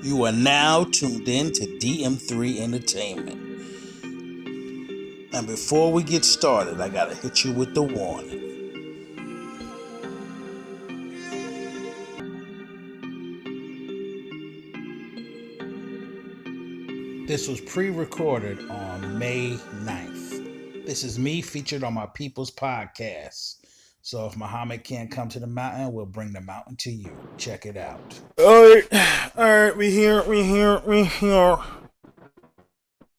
You are now tuned in to DM3 Entertainment. And before we get started, I gotta hit you with the warning. This was pre-recorded on May 9th. This is me featured on my People's Podcast. So if Muhammad can't come to the mountain, we'll bring the mountain to you. Check it out. Alright, we here.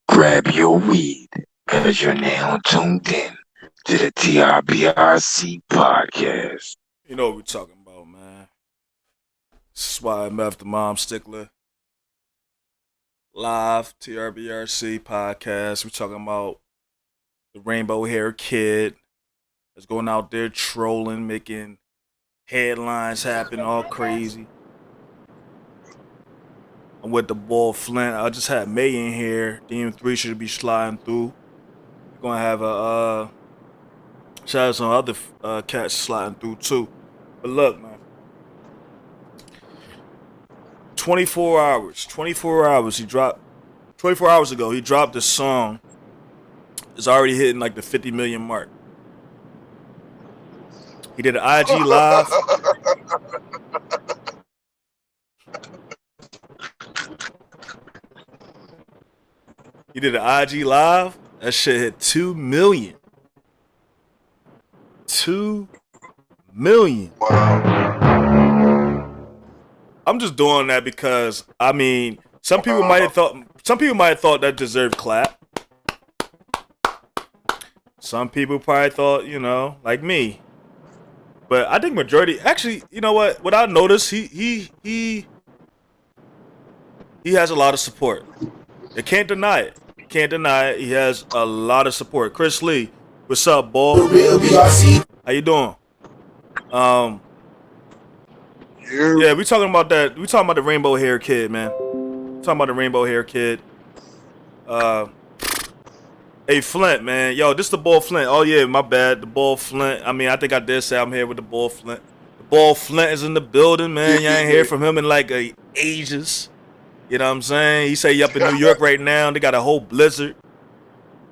Grab your weed, cause you're now tuned in to the TRBRC podcast. You know what we're talking about, man. This is why I'm after Mom Stickler. Live TRBRC podcast. We're talking about the rainbow hair kid that's going out there trolling, making headlines happen all crazy. I'm with the ball Flint. I just had May in here. DM3 should be sliding through. We're gonna have a shout out some other cats sliding through too. But look, man. 24 hours he dropped 24 hours ago he dropped this song. It's already hitting like the 50 million mark. He did an IG live. He did an IG live. That shit hit 2 million. 2 million. I'm just doing that because some people might have thought that deserved clap. Some people probably thought, like me. But I think majority, actually, you know what I noticed, he has a lot of support. You can't deny it. He has a lot of support. Chris Lee, what's up, boy? How you doing? Yeah, we talking about that. We talking about the rainbow hair kid, man. Talking about the rainbow hair kid. Hey Flint, man. Yo, this the ball Flint. Oh yeah, my bad. The ball Flint. I think I did say I'm here with the ball Flint. The ball Flint is in the building, man. You ain't hear from him in like ages. You know what I'm saying? He say he up in New York right now. They got a whole blizzard.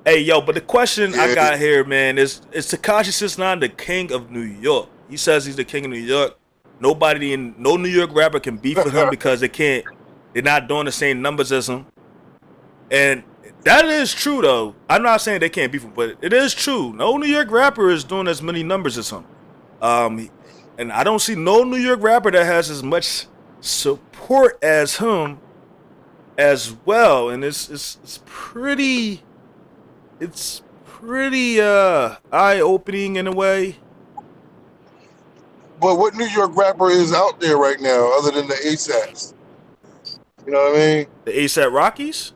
Hey, yo, but the question I got here, man, is Tekashi 6ix9ine the king of New York? He says he's the king of New York. No New York rapper can beef with him because they're not doing the same numbers as him. And that is true, though. I'm not saying they can't beef him, but it is true. No New York rapper is doing as many numbers as him. And I don't see no New York rapper that has as much support as him as well. And it's pretty eye-opening in a way. But what New York rapper is out there right now other than the ASAPs? You know what I mean? The ASAP Rockies?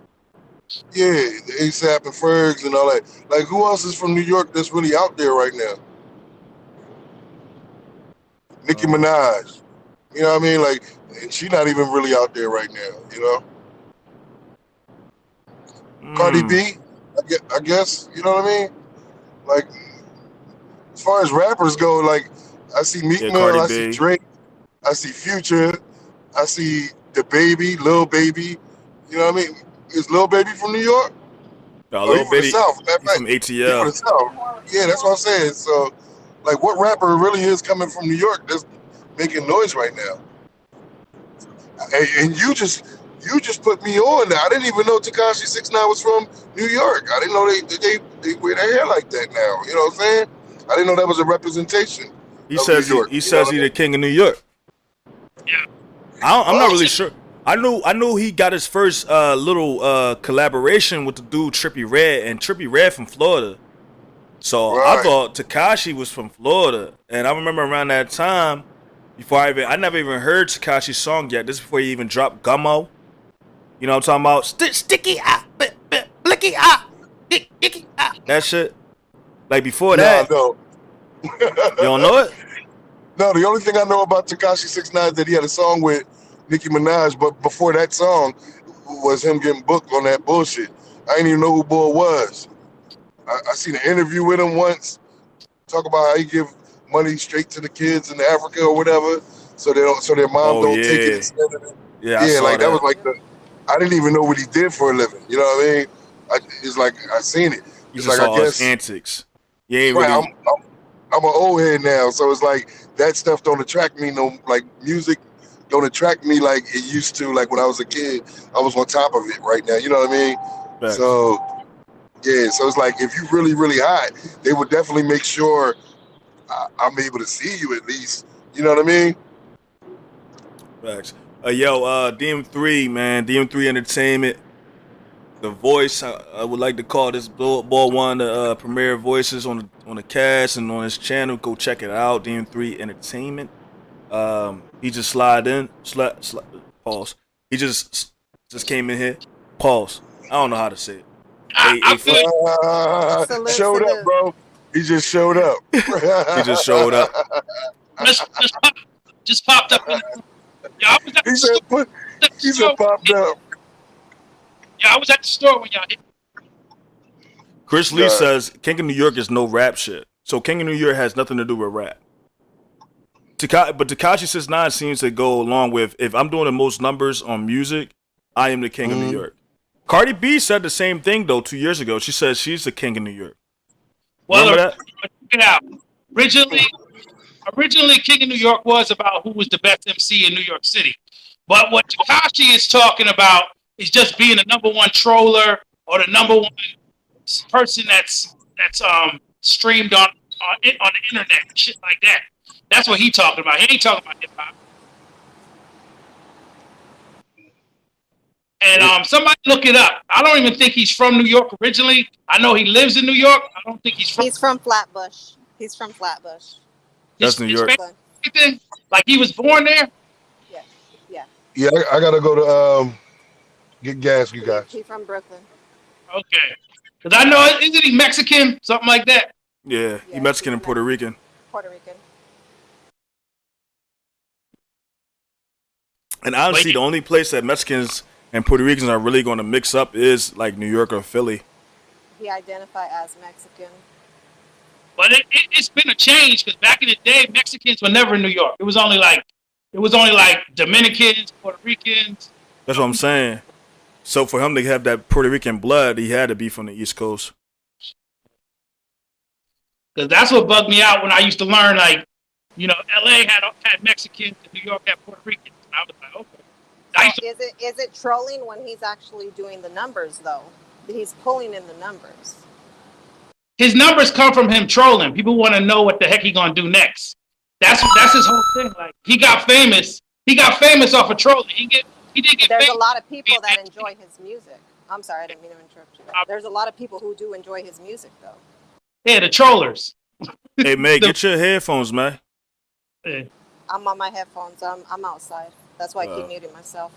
Yeah, the ASAP and Fergs and all that. Like, who else is from New York that's really out there right now? Nicki Minaj. You know what I mean? Like, and she's not even really out there right now, you know? Cardi B, I guess, you know what I mean? Like, as far as rappers go, like, I see Meek Mill, I see Drake, I see Future, I see the Baby, Lil Baby. You know what I mean? Is Lil Baby from New York? No, Lil Baby, he's from ATL. He's from the South. Yeah, that's what I'm saying. So, like, what rapper really is coming from New York that's making noise right now? And you just put me on there. I didn't even know Tekashi 6ix9ine was from New York. I didn't know they wear their hair like that now. You know what I'm saying? I didn't know that was a representation. He says he's the king of New York. Yeah. I'm not really sure. I knew he got his first little collaboration with the dude Trippie Redd, and Trippie Redd from Florida. So right. I thought Tekashi was from Florida, and I remember around that time, before I never even heard Tekashi's song yet. This is before he even dropped Gummo. You know what I'm talking about? Sticky blicky icky that shit. Like before that. No. You don't know it? No, the only thing I know about Tekashi 6ix9ine is that he had a song with Nicki Minaj, but before that song was him getting booked on that bullshit. I didn't even know who Bull was. I seen an interview with him once, talk about how he give money straight to the kids in Africa or whatever, so their mom don't take it and spend it. Yeah, I Yeah, saw like that was that. like I didn't even know what he did for a living. You know what I mean? It's like I seen it. You It's just like I saw his guess antics. You ain't right. really. I'm an old head now, so it's like that stuff don't attract me. No, like music don't attract me like it used to. Like when I was a kid, I was on top of it. Right now, you know what I mean? Facts. So yeah, so it's like if you really hot, they would definitely make sure I'm able to see you at least. You know what I mean? Facts. DM3, man. DM3 Entertainment. The voice. I would like to call this ball one of the premier voices on the cast and on his channel. Go check it out. DM3 Entertainment. He just pause. He just came in here. Pause. I don't know how to say it. I feel Showed up, Salute. bro. He just showed up. He just showed up. just popped up in the room. Yeah, I was at He the said, store. he said, popped up. Yeah, I was at the store when y'all hit. Chris Lee says King of New York is no rap shit. So King of New York has nothing to do with rap. But Tekashi 6ix9ine seems to go along with, if I'm doing the most numbers on music, I am the king of New York. Cardi B said the same thing though 2 years ago. She says she's the king of New York. Well, Remember that? check it out. Originally, King of New York was about who was the best MC in New York City. But what Tekashi is talking about is just being the number one troller or the number one person that's streamed on the internet and shit like that. That's what he's talking about. He ain't talking about hip hop. And somebody look it up. I don't even think he's from New York originally. I know he lives in New York. I don't think he's from. He's from Flatbush. He's from Flatbush. That's New York. Like he was born there. Yeah, yeah. Yeah, I gotta go to get gas, you guys. He's from Brooklyn. Okay, because I know isn't he Mexican, something like that? Yeah, he's Mexican and Puerto Rican. Puerto Rican. And honestly, the only place that Mexicans and Puerto Ricans are really going to mix up is like New York or Philly. He identified as Mexican. But it's been a change because back in the day, Mexicans were never in New York. It was only like Dominicans, Puerto Ricans. That's what I'm saying. So for him to have that Puerto Rican blood, he had to be from the East Coast. Because that's what bugged me out when I used to learn, like, you know, LA had Mexicans and New York had Puerto Ricans. And I was like, okay. So is it trolling when he's actually doing the numbers though? He's pulling in the numbers. His numbers come from him trolling. People want to know what the heck he gonna do next. That's his whole thing. Like he got famous. He got famous off of trolling. He did get There's famous. a lot of people that enjoy his music. I'm sorry, I didn't mean to interrupt you. There's a lot of people who do enjoy his music though. Yeah, the trollers. Hey, Meg, get your headphones, man. Yeah. I'm on my headphones. I'm outside. That's why I keep muting myself.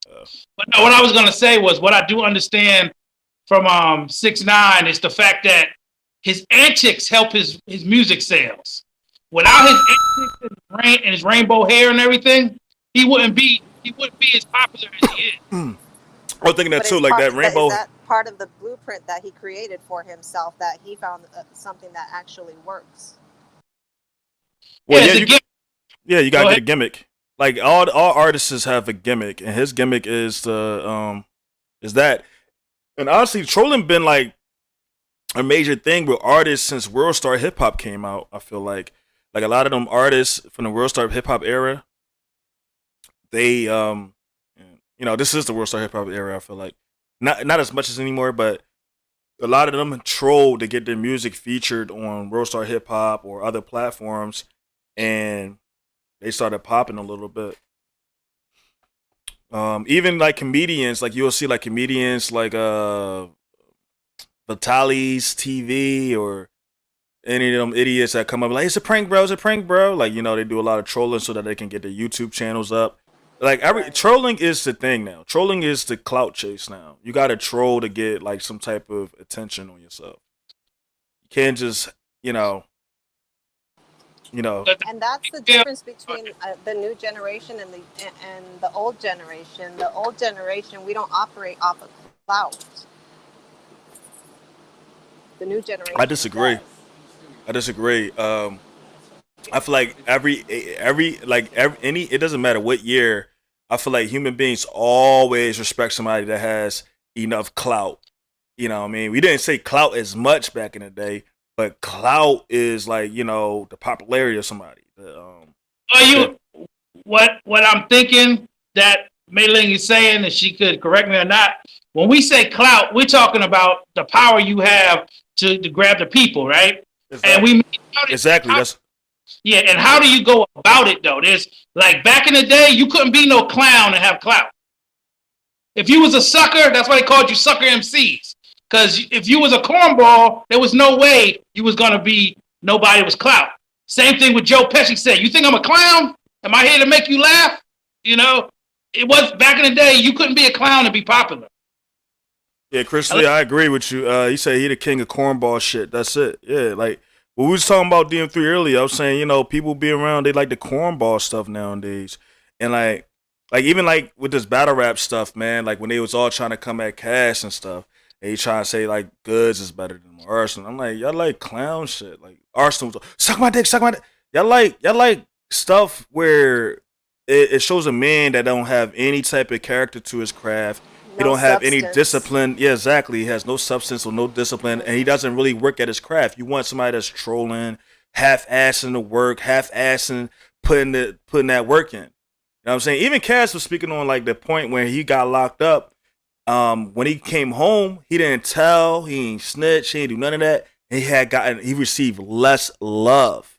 But no, what I was gonna say was what I do understand from 6ix9ine is the fact that his antics help his music sales. Without his antics and his rainbow hair and everything, he wouldn't be as popular as he is. I was thinking that too, like that rainbow. Is that part of the blueprint that he created for himself, that he found something that actually works? Well, you gotta get a gimmick. Like all artists have a gimmick, and his gimmick is that. And honestly, trolling been like a major thing with artists since World Star Hip Hop came out. I feel like a lot of them artists from the World Star Hip Hop era, they this is the World Star Hip Hop era. I feel like not as much as anymore, but a lot of them troll to get their music featured on World Star Hip Hop or other platforms, and they started popping a little bit. Even like comedians, like you'll see like comedians like Vitalis TV or any of them idiots that come up like it's a prank, bro. Like, you know, they do a lot of trolling so that they can get their YouTube channels up. Like trolling is the thing now. Trolling is the clout chase now. You got to troll to get like some type of attention on yourself. You can't just, you know. And that's the difference between the new generation and the old generation. The old generation, we don't operate off of clout. The new generation. I disagree. I feel like it doesn't matter what year I feel like human beings always respect somebody that has enough clout. You know what I mean? We didn't say clout as much back in the day, but clout is like, the popularity of somebody. What I'm thinking that Mei Ling is saying, and she could correct me or not, when we say clout, we're talking about the power you have to grab the people, right? Exactly. And and how do you go about it though? There's like back in the day, you couldn't be no clown and have clout. If you was a sucker, that's why they called you sucker MCs. Because if you was a cornball, there was no way you was gonna be nobody was clout. Same thing with Joe Pesci said. You think I'm a clown? Am I here to make you laugh? It was back in the day. You couldn't be a clown and be popular. Yeah, Chris Lee, I agree with you. He said he the king of cornball shit. That's it. Yeah, like when we was talking about DM3 earlier, I was saying, people be around, they like the cornball stuff nowadays. And like even like with this battle rap stuff, man, like when they was all trying to come at Cash and stuff, and he trying to say like Goods is better than Arsenal. I'm like, y'all like clown shit. Like Arsenal was suck my dick. Y'all like stuff where it shows a man that don't have any type of character to his craft. He don't have any discipline. Yeah, exactly. He has no substance or no discipline, and he doesn't really work at his craft. You want somebody that's trolling, half-assing the work, half-assing putting that work in. You know what I'm saying? Even Cass was speaking on like the point where he got locked up. When he came home, he didn't tell, he ain't snitch, he didn't do none of that. He received less love.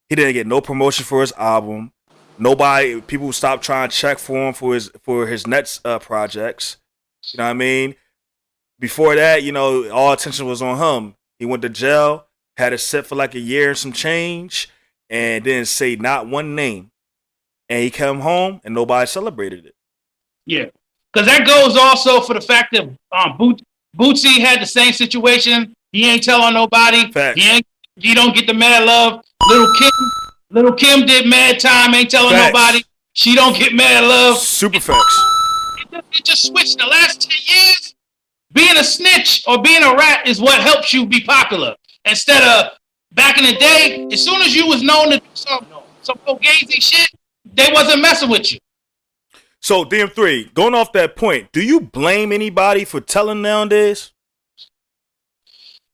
He didn't get no promotion for his album. People stopped trying to check for him for his next projects. You know what I mean? Before that, all attention was on him. He went to jail, had to sit for like a year and some change, and didn't say not one name. And he came home, and nobody celebrated it. Yeah, because that goes also for the fact that Bootsy had the same situation. He ain't telling nobody. Facts. He don't get the mad love. Little Kim did mad time, ain't telling nobody. She don't get mad love. Super facts. It just switched the last 10 years. Being a snitch or being a rat is what helps you be popular. Instead of back in the day, as soon as you was known to do some fugazi shit, they wasn't messing with you. So DM3, going off that point, do you blame anybody for telling nowadays?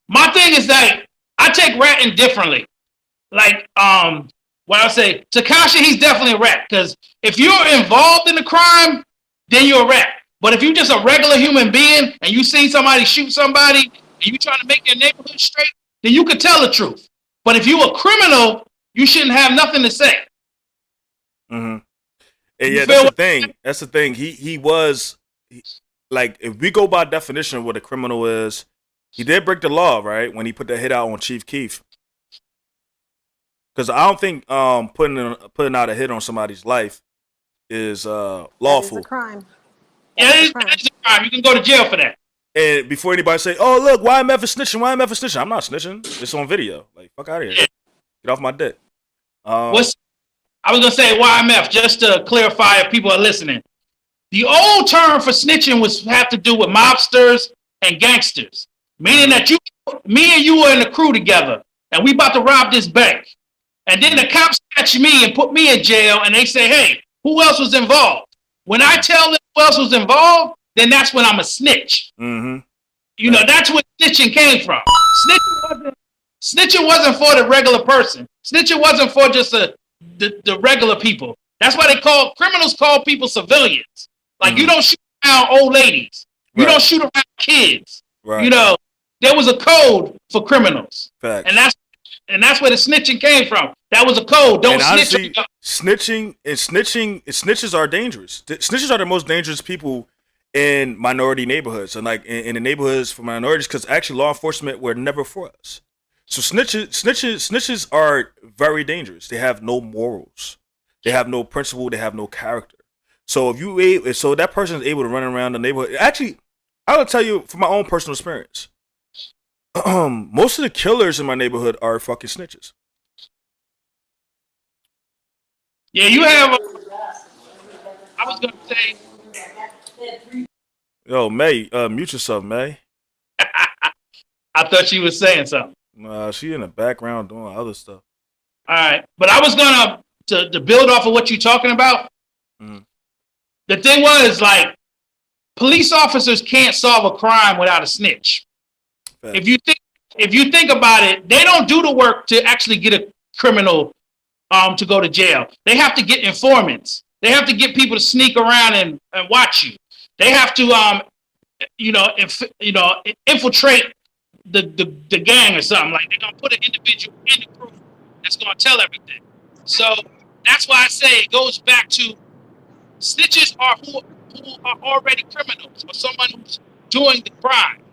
My thing is that I take ratting differently. Like, what I say, Tekashi, he's definitely a rat. Because if you're involved in the crime, then you're a rat. But if you're just a regular human being and you see somebody shoot somebody and you trying to make their neighborhood straight, then you could tell the truth. But if you're a criminal, you shouldn't have nothing to say. Mm-hmm. And yeah, that's the thing. That's the thing. He was like, if we go by definition of what a criminal is, he did break the law, right? When he put that hit out on Chief Keef. Because I don't think putting out a hit on somebody's life is lawful. That is a crime. Yeah, it is a crime. You can go to jail for that. And before anybody say, "Oh, look, YMF is snitching," YMF is snitching. I'm not snitching. It's on video. Like, fuck out of here. Yeah. Get off my dick. I was gonna say YMF just to clarify if people are listening. The old term for snitching have to do with mobsters and gangsters, meaning that me and you were in a crew together, and we about to rob this bank. And then the cops catch me and put me in jail, and they say, hey, who else was involved? When I tell them who else was involved, then that's when I'm a snitch. Mm-hmm. That's where snitching came from. Snitching wasn't for the regular person. Snitching wasn't for just the regular people. That's why criminals call people civilians. Like, you don't shoot around old ladies. You don't shoot around kids. Right. There was a code for criminals. Facts. And that's where the snitching came from. That was a code. Don't honestly, snitch. Snitches are dangerous. Snitches are the most dangerous people in minority neighborhoods and like in the neighborhoods for minorities, because actually law enforcement were never for us. So snitches are very dangerous. They have no morals. They have no principle. They have no character. So if that person is able to run around the neighborhood, actually, I will tell you from my own personal experience. Most of the killers in my neighborhood are fucking snitches. Yeah, you have. I was gonna say. Yo, May, mute yourself, May. I thought she was saying something. Nah, she in the background doing other stuff. All right, but I was gonna to build off of what you're talking about. Mm. The thing was, like, police officers can't solve a crime without a snitch. Fact. If you think about it, they don't do the work to actually get a criminal to go to jail. They have to get informants. They have to get people to sneak around and watch you. They have to infiltrate the gang or something. Like, they're gonna put an individual in the group that's gonna tell everything. So that's why I say it goes back to snitches are who are already criminals or someone who's doing the crime.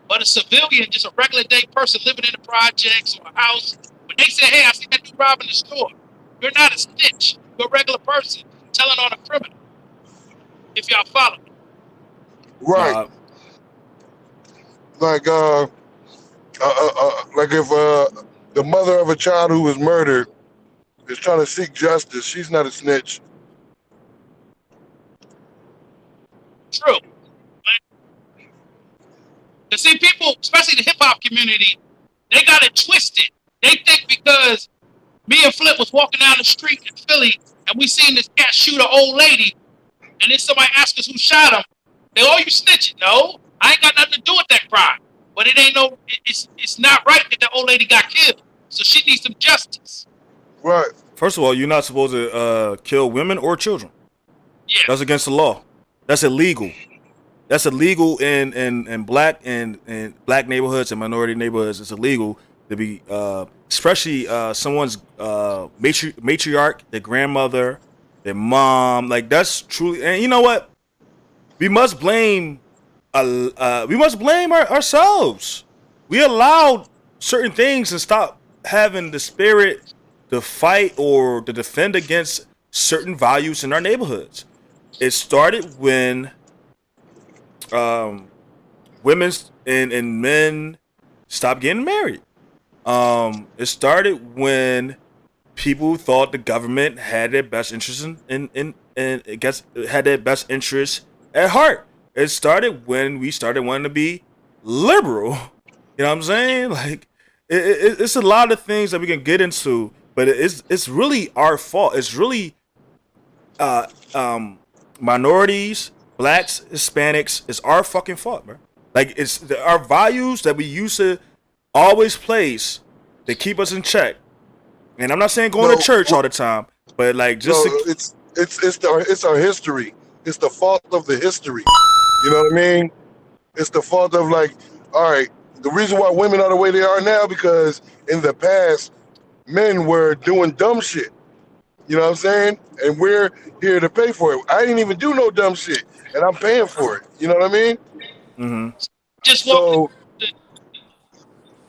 But a civilian, just a regular day person living in the projects or a house, when they say, "Hey, I see that dude robbing the store," you're not a snitch. You're a regular person telling on a criminal. If y'all follow me. Right. Like if the mother of a child who was murdered is trying to seek justice, she's not a snitch. True. You see, people, especially the hip hop community, they got it twisted. They think because me and Flip was walking down the street in Philly and we seen this cat shoot an old lady, and then somebody asked us who shot him, they, "Oh, you snitching?" No, I ain't got nothing to do with that crime. But it ain't no, it's not right that the old lady got killed. So she needs some justice. Right. First of all, you're not supposed to kill women or children. Yeah. That's against the law. That's illegal. That's illegal in black and black neighborhoods and minority neighborhoods. It's illegal to be, especially someone's matriarch, their grandmother, their mom. Like, that's truly. And you know what? We must blame. Ourselves. We allowed certain things and stop having the spirit to fight or to defend against certain values in our neighborhoods. It started when women and men stopped getting married. It started when people thought the government had their best interest in I guess had their best interest at heart. It started when we started wanting to be liberal. You know what I'm saying? Like, it's a lot of things that we can get into, but it's really our fault. It's really minorities, blacks, Hispanics. It's our fucking fault, bro. Like, it's our values that we used to always place that keep us in check. And I'm not saying going to church all the time, but like just it's our history. It's the fault of the history. You know what I mean? It's the fault of, like, all right, the reason why women are the way they are now because in the past men were doing dumb shit. You know what I'm saying? And we're here to pay for it. I didn't even do no dumb shit, and I'm paying for it. You know what I mean? Mm-hmm. So,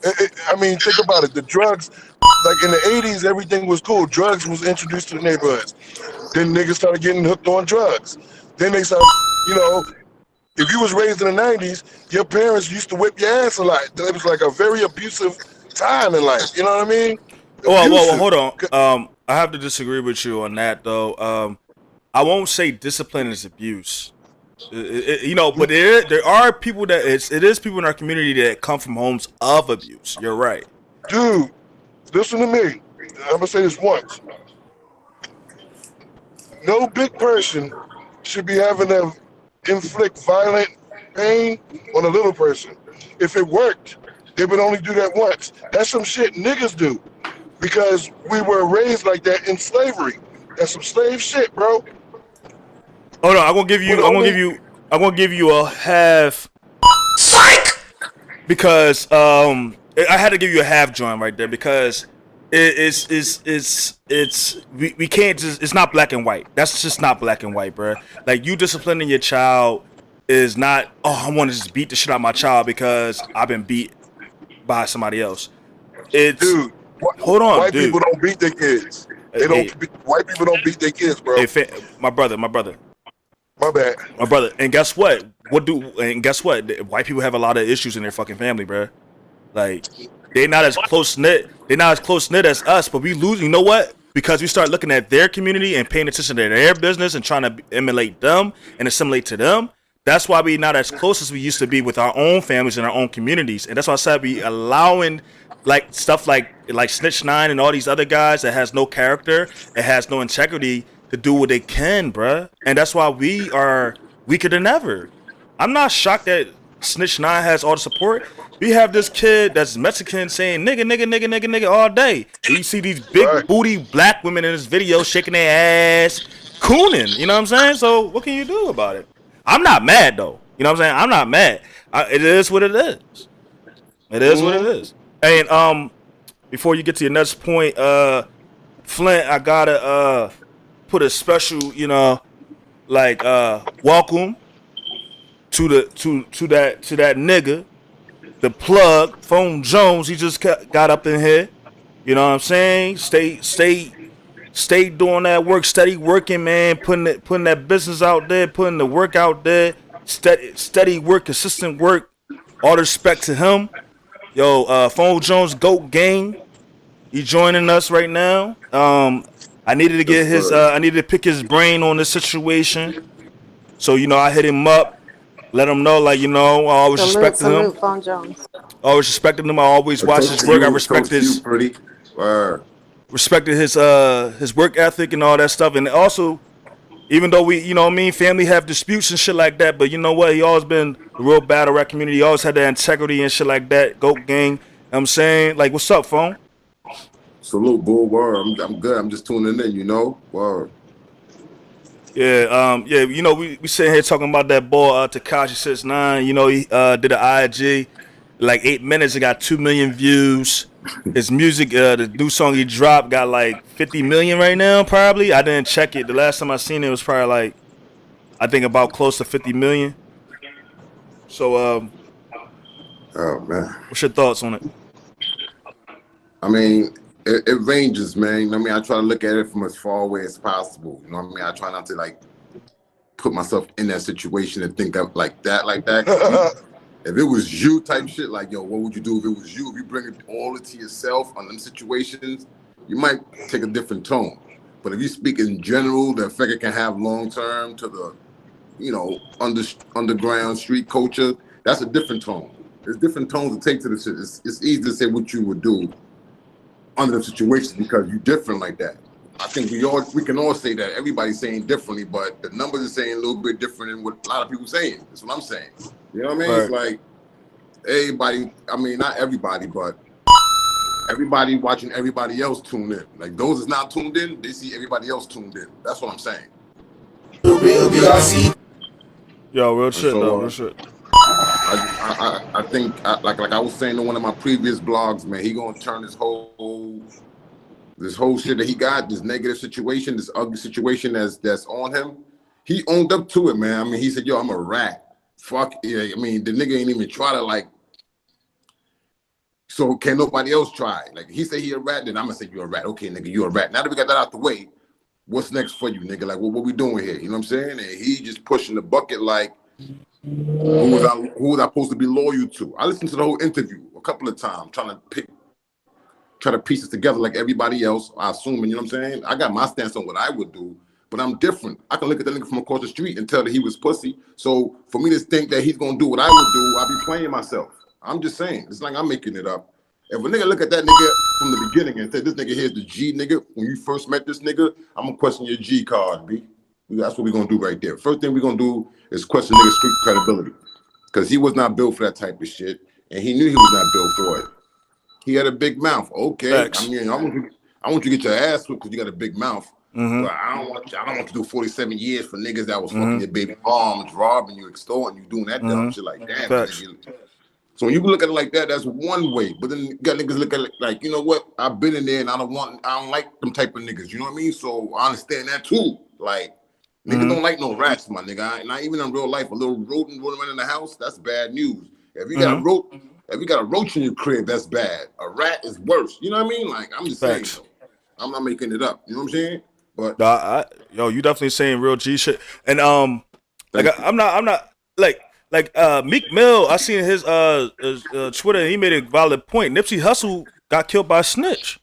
I mean, think about it. The drugs, like in the 80s, everything was cool. Drugs was introduced to the neighborhoods. Then niggas started getting hooked on drugs. Then they started, you know, if you was raised in the 90s, your parents used to whip your ass a lot. It was like a very abusive time in life. You know what I mean? Well, hold on. I have to disagree with you on that, though. I won't say discipline is abuse. You know, but there are people that it is people in our community that come from homes of abuse. You're right. Dude, listen to me. I'm going to say this once. No big person should be having to inflict violent pain on a little person. If it worked, they would only do that once. That's some shit niggas do because we were raised like that in slavery. That's some slave shit, bro. Oh no, I'm gonna give you a half. Psych. Because I had to give you a half joint right there because we can't just, it's not black and white. That's just not black and white, bro. Like, you disciplining your child is not, oh, I want to just beat the shit out of my child because I've been beat by somebody else. It's, dude, hold on, white dude. People don't beat their kids. White people don't beat their kids, bro. Hey, my brother. My bad. My brother. And guess what? Guess what? White people have a lot of issues in their fucking family, bro. Like, they're not as close knit. They're not as close knit as us, but we lose. You know what? Because we start looking at their community and paying attention to their business and trying to emulate them and assimilate to them. That's why we're not as close as we used to be with our own families and our own communities. And that's why I said we allowing like stuff like 6ix9ine and all these other guys that has no character, that has no integrity, to do what they can, bruh. And that's why we are weaker than ever. I'm not shocked that 6ix9ine has all the support. We have this kid that's Mexican saying nigga, nigga, nigga, nigga, nigga all day. And you see these big Right. booty black women in this video shaking their ass, cooning. You know what I'm saying? So what can you do about it? I'm not mad though. You know what I'm saying? I'm not mad. It is what it is. It is what it is. And before you get to your next point, Flint, I gotta put a special, welcome to that nigga, the plug, Phone Jones. He just got up in here. You know what I'm saying? Stay doing that work, steady working, man. Putting that business out there, putting the work out there. Steady work, consistent work. All the respect to him. Yo, Phone Jones, GOAT Gang. He joining us right now. I needed to get I needed to pick his brain on this situation. So, I hit him up, let him know, I always respected him. Phone Jones. Always respected him. I always watched his work. I respected his work ethic and all that stuff. And also, even though we, family have disputes and shit like that, but you know what? He always been the real battle rap community. He always had that integrity and shit like that. GOAT Gang. You know what I'm saying? Like, what's up, Phone? Salute, bull. Word. I'm good. I'm just tuning in, Word. Yeah, we sitting here talking about that boy, Tekashi 6ix9ine. He did an IG, like 8 minutes. It got 2 million views. His music, the new song he dropped, got like 50 million right now. Probably. I didn't check it. The last time I seen it was probably like, I think about close to 50 million. So, oh man, what's your thoughts on it? I mean, it ranges, man. I try to look at it from as far away as possible. I try not to like put myself in that situation and think of like that. If it was you type shit, like, yo, what would you do if it was you? If you bring it all to yourself on them situations, you might take a different tone. But if you speak in general, the effect it can have long term to the, underground street culture, that's a different tone. There's different tones to take to the shit. It's easy to say what you would do under the situation because you're different like that. I think we can all say that. Everybody's saying differently, but the numbers are saying a little bit different than what a lot of people saying. That's what I'm saying. You know what I mean? Right. It's like everybody, not everybody, but everybody watching everybody else tune in. Like those that's not tuned in, they see everybody else tuned in. That's what I'm saying. Yo, real shit, though. Real shit. I think, like I was saying in one of my previous blogs, man, he gonna turn this whole shit that he got, this negative situation, this ugly situation that's on him. He owned up to it, man. He said, yo, I'm a rat. Fuck yeah. The nigga ain't even try to like. So can nobody else try? Like he say he a rat, then I'm gonna say you're a rat. Okay, nigga, you're a rat. Now that we got that out the way, what's next for you, nigga? Like, what we doing here? You know what I'm saying? And he just pushing the bucket like. Who was I supposed to be loyal to? I listened to the whole interview a couple of times, trying to piece it together like everybody else. I assume, you know what I'm saying? I got my stance on what I would do, but I'm different. I can look at that nigga from across the street and tell that he was pussy. So for me to think that he's gonna do what I would do, I'll be playing myself. I'm just saying. It's like I'm making it up. If a nigga look at that nigga from the beginning and say, this nigga here's the G nigga, when you first met this nigga, I'm gonna question your G card, B. That's what we're gonna do right there. First thing we're gonna do is question nigga's street credibility. Because he was not built for that type of shit. And he knew he was not built for it. He had a big mouth. Okay. Thanks. I want you to get your ass whipped because you got a big mouth. Mm-hmm. But I don't want you to do 47 years for niggas that was fucking your baby moms, robbing you, extorting you, doing that dumb shit like that. So when you look at it like that, that's one way. But then you got niggas look at it like, you know what? I've been in there and I don't like them type of niggas. You know what I mean? So I understand that too. Like, niggas don't like no rats, my nigga. Not even in real life. A little rodent rolling around in the house, that's bad news. If you got a roach in your crib, that's bad. A rat is worse. You know what I mean? Like, I'm just saying. So. I'm not making it up. You know what I'm saying? But you definitely saying real G shit. And I'm not Meek Mill. I seen his Twitter. And he made a valid point. Nipsey Hussle got killed by a snitch.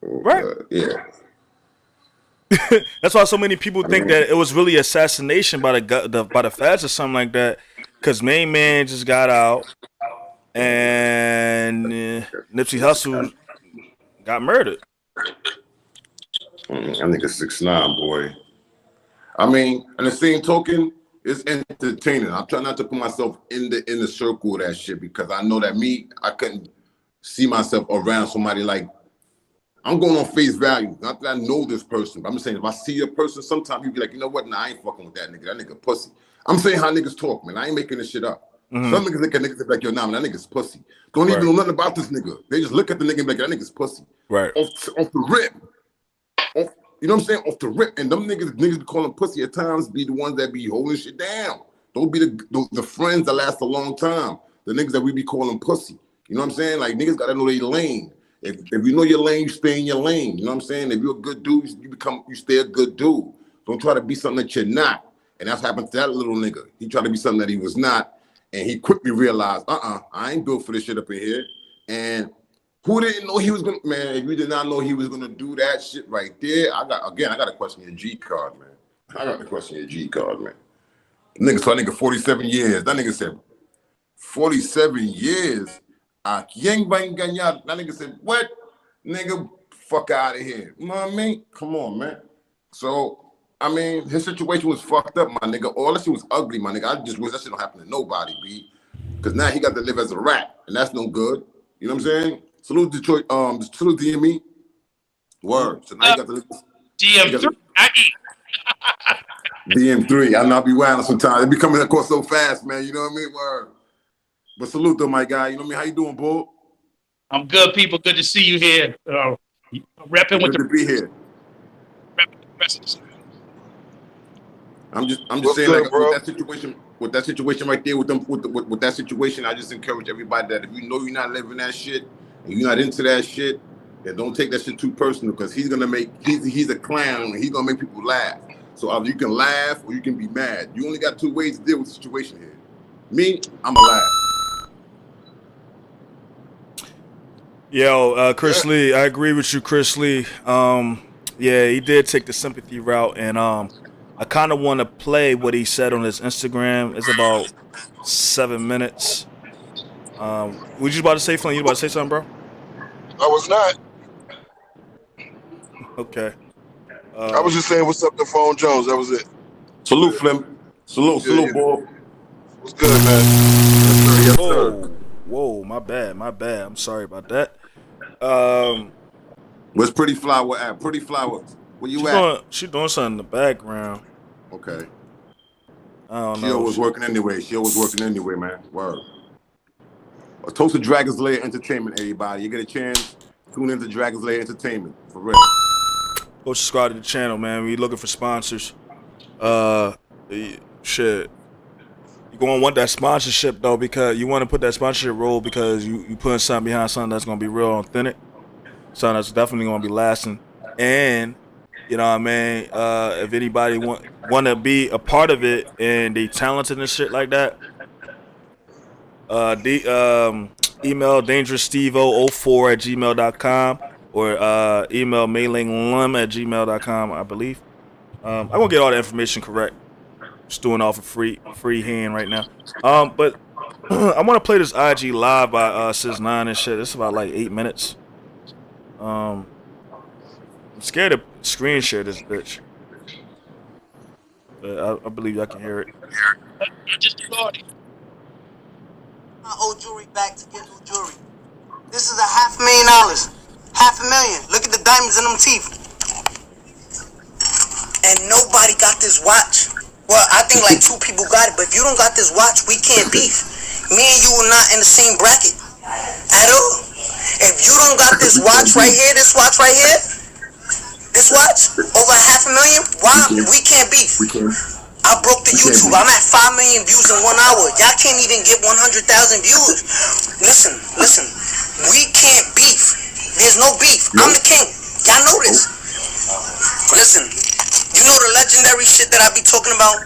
Right? Yeah. That's why so many people think that it was really assassination by the feds or something like that. Because Main Man just got out and Nipsey Hussle got murdered. I think it's 6ix9ine, boy. I mean, in the same token, it's entertaining. I'm trying not to put myself in the circle of that shit because I know that I couldn't see myself around somebody like. I'm going on face value. Not that I know this person, but I'm just saying if I see a person, sometimes you be like, you know what? Nah, I ain't fucking with that nigga. That nigga pussy. I'm saying how niggas talk, man. I ain't making this shit up. Some niggas look at niggas like, yo, nah, man, that nigga's pussy. Don't even know nothing about this nigga. They just look at the nigga and be like, that nigga's pussy. Right. Off the rip. You know what I'm saying? Off the rip. And them niggas be calling pussy at times be the ones that be holding shit down. Don't be the friends that last a long time. The niggas that we be calling pussy. You know what I'm saying? Like, niggas gotta know their lane. If you know your lane, you stay in your lane. You know what I'm saying? If you're a good dude, you stay a good dude. Don't try to be something that you're not. And that's happened to that little nigga. He tried to be something that he was not. And he quickly realized, I ain't built for this shit up in here. And who didn't know he was gonna, man, if you did not know he was gonna do that shit right there, I got to question your G card, man. I got to question your G card, man. Nigga, so that nigga 47 years. That nigga said, 47 years? That nigga said, what? Nigga, fuck out of here. You know what I mean? Come on, man. So, I mean, his situation was fucked up, my nigga. All that shit was ugly, my nigga. I just wish that shit don't happen to nobody, B. Because now he got to live as a rat, and that's no good. You know what I'm saying? Salute Detroit, salute DME. Word. So now he got to live. DM3. DM3. I know I be wilding sometimes. They be coming across so fast, man. You know what I mean? Word. But salute though, my guy. You know what I mean? How you doing, Bull? I'm good, people. Good to see you here. Repping with good to be here. I'm just saying, good, like, bro? with that situation right there, with that situation, I just encourage everybody that if you know you're not living that shit and you're not into that shit, then don't take that shit too personal because he's a clown and he's gonna make people laugh. So either you can laugh or you can be mad. You only got two ways to deal with the situation here. Me, I'ma laugh. Yo, Chris Lee, I agree with you, Chris Lee. Yeah, he did take the sympathy route, and I kind of want to play what he said on his Instagram. It's about 7 minutes. What you about to say, Flynn? You about to say something, bro? I was not. Okay. I was just saying what's up to Phone Jones. That was it. Salute, Flynn. Salute, boy. What's good, man? Yes, sir. Whoa, my bad. I'm sorry about that. Where's Pretty Flower at? Pretty Flower, where you at? She doing something in the background. Okay. I don't know. She always working anyway, man. Word. A toast to Dragon's Lair Entertainment, everybody. You get a chance, tune into Dragon's Lair Entertainment, for real. Go subscribe to the channel, man. We looking for sponsors. Shit. You're gonna want that sponsorship though, because you want to put that sponsorship role because you putting something behind something that's gonna be real authentic, something that's definitely gonna be lasting. And you know what I mean, if anybody want to be a part of it and they talented and shit like that, email dangeroussteve04@gmail.com or email mailinglum@gmail.com, I believe. I'm gonna get all the information correct. Just doing all for free hand right now. But I want to play this IG live by 6ix9ine and shit. It's about like 8 minutes. I'm scared to screen share this bitch, but I believe y'all can hear it. I just thought it. My old jewelry back to get new jewelry. This is $500,000. $500,000. Look at the diamonds in them teeth. And nobody got this watch. Well, I think like 2 people got it, but if you don't got this watch, we can't beef. Me and you are not in the same bracket at all. If you don't got this watch right here, this watch, over $500,000, why we can't beef? I broke the YouTube. I'm at 5 million views in 1 hour. Y'all can't even get 100,000 views. Listen. We can't beef. There's no beef. I'm the king. Y'all know this. Listen. You know the legendary shit that I be talking about?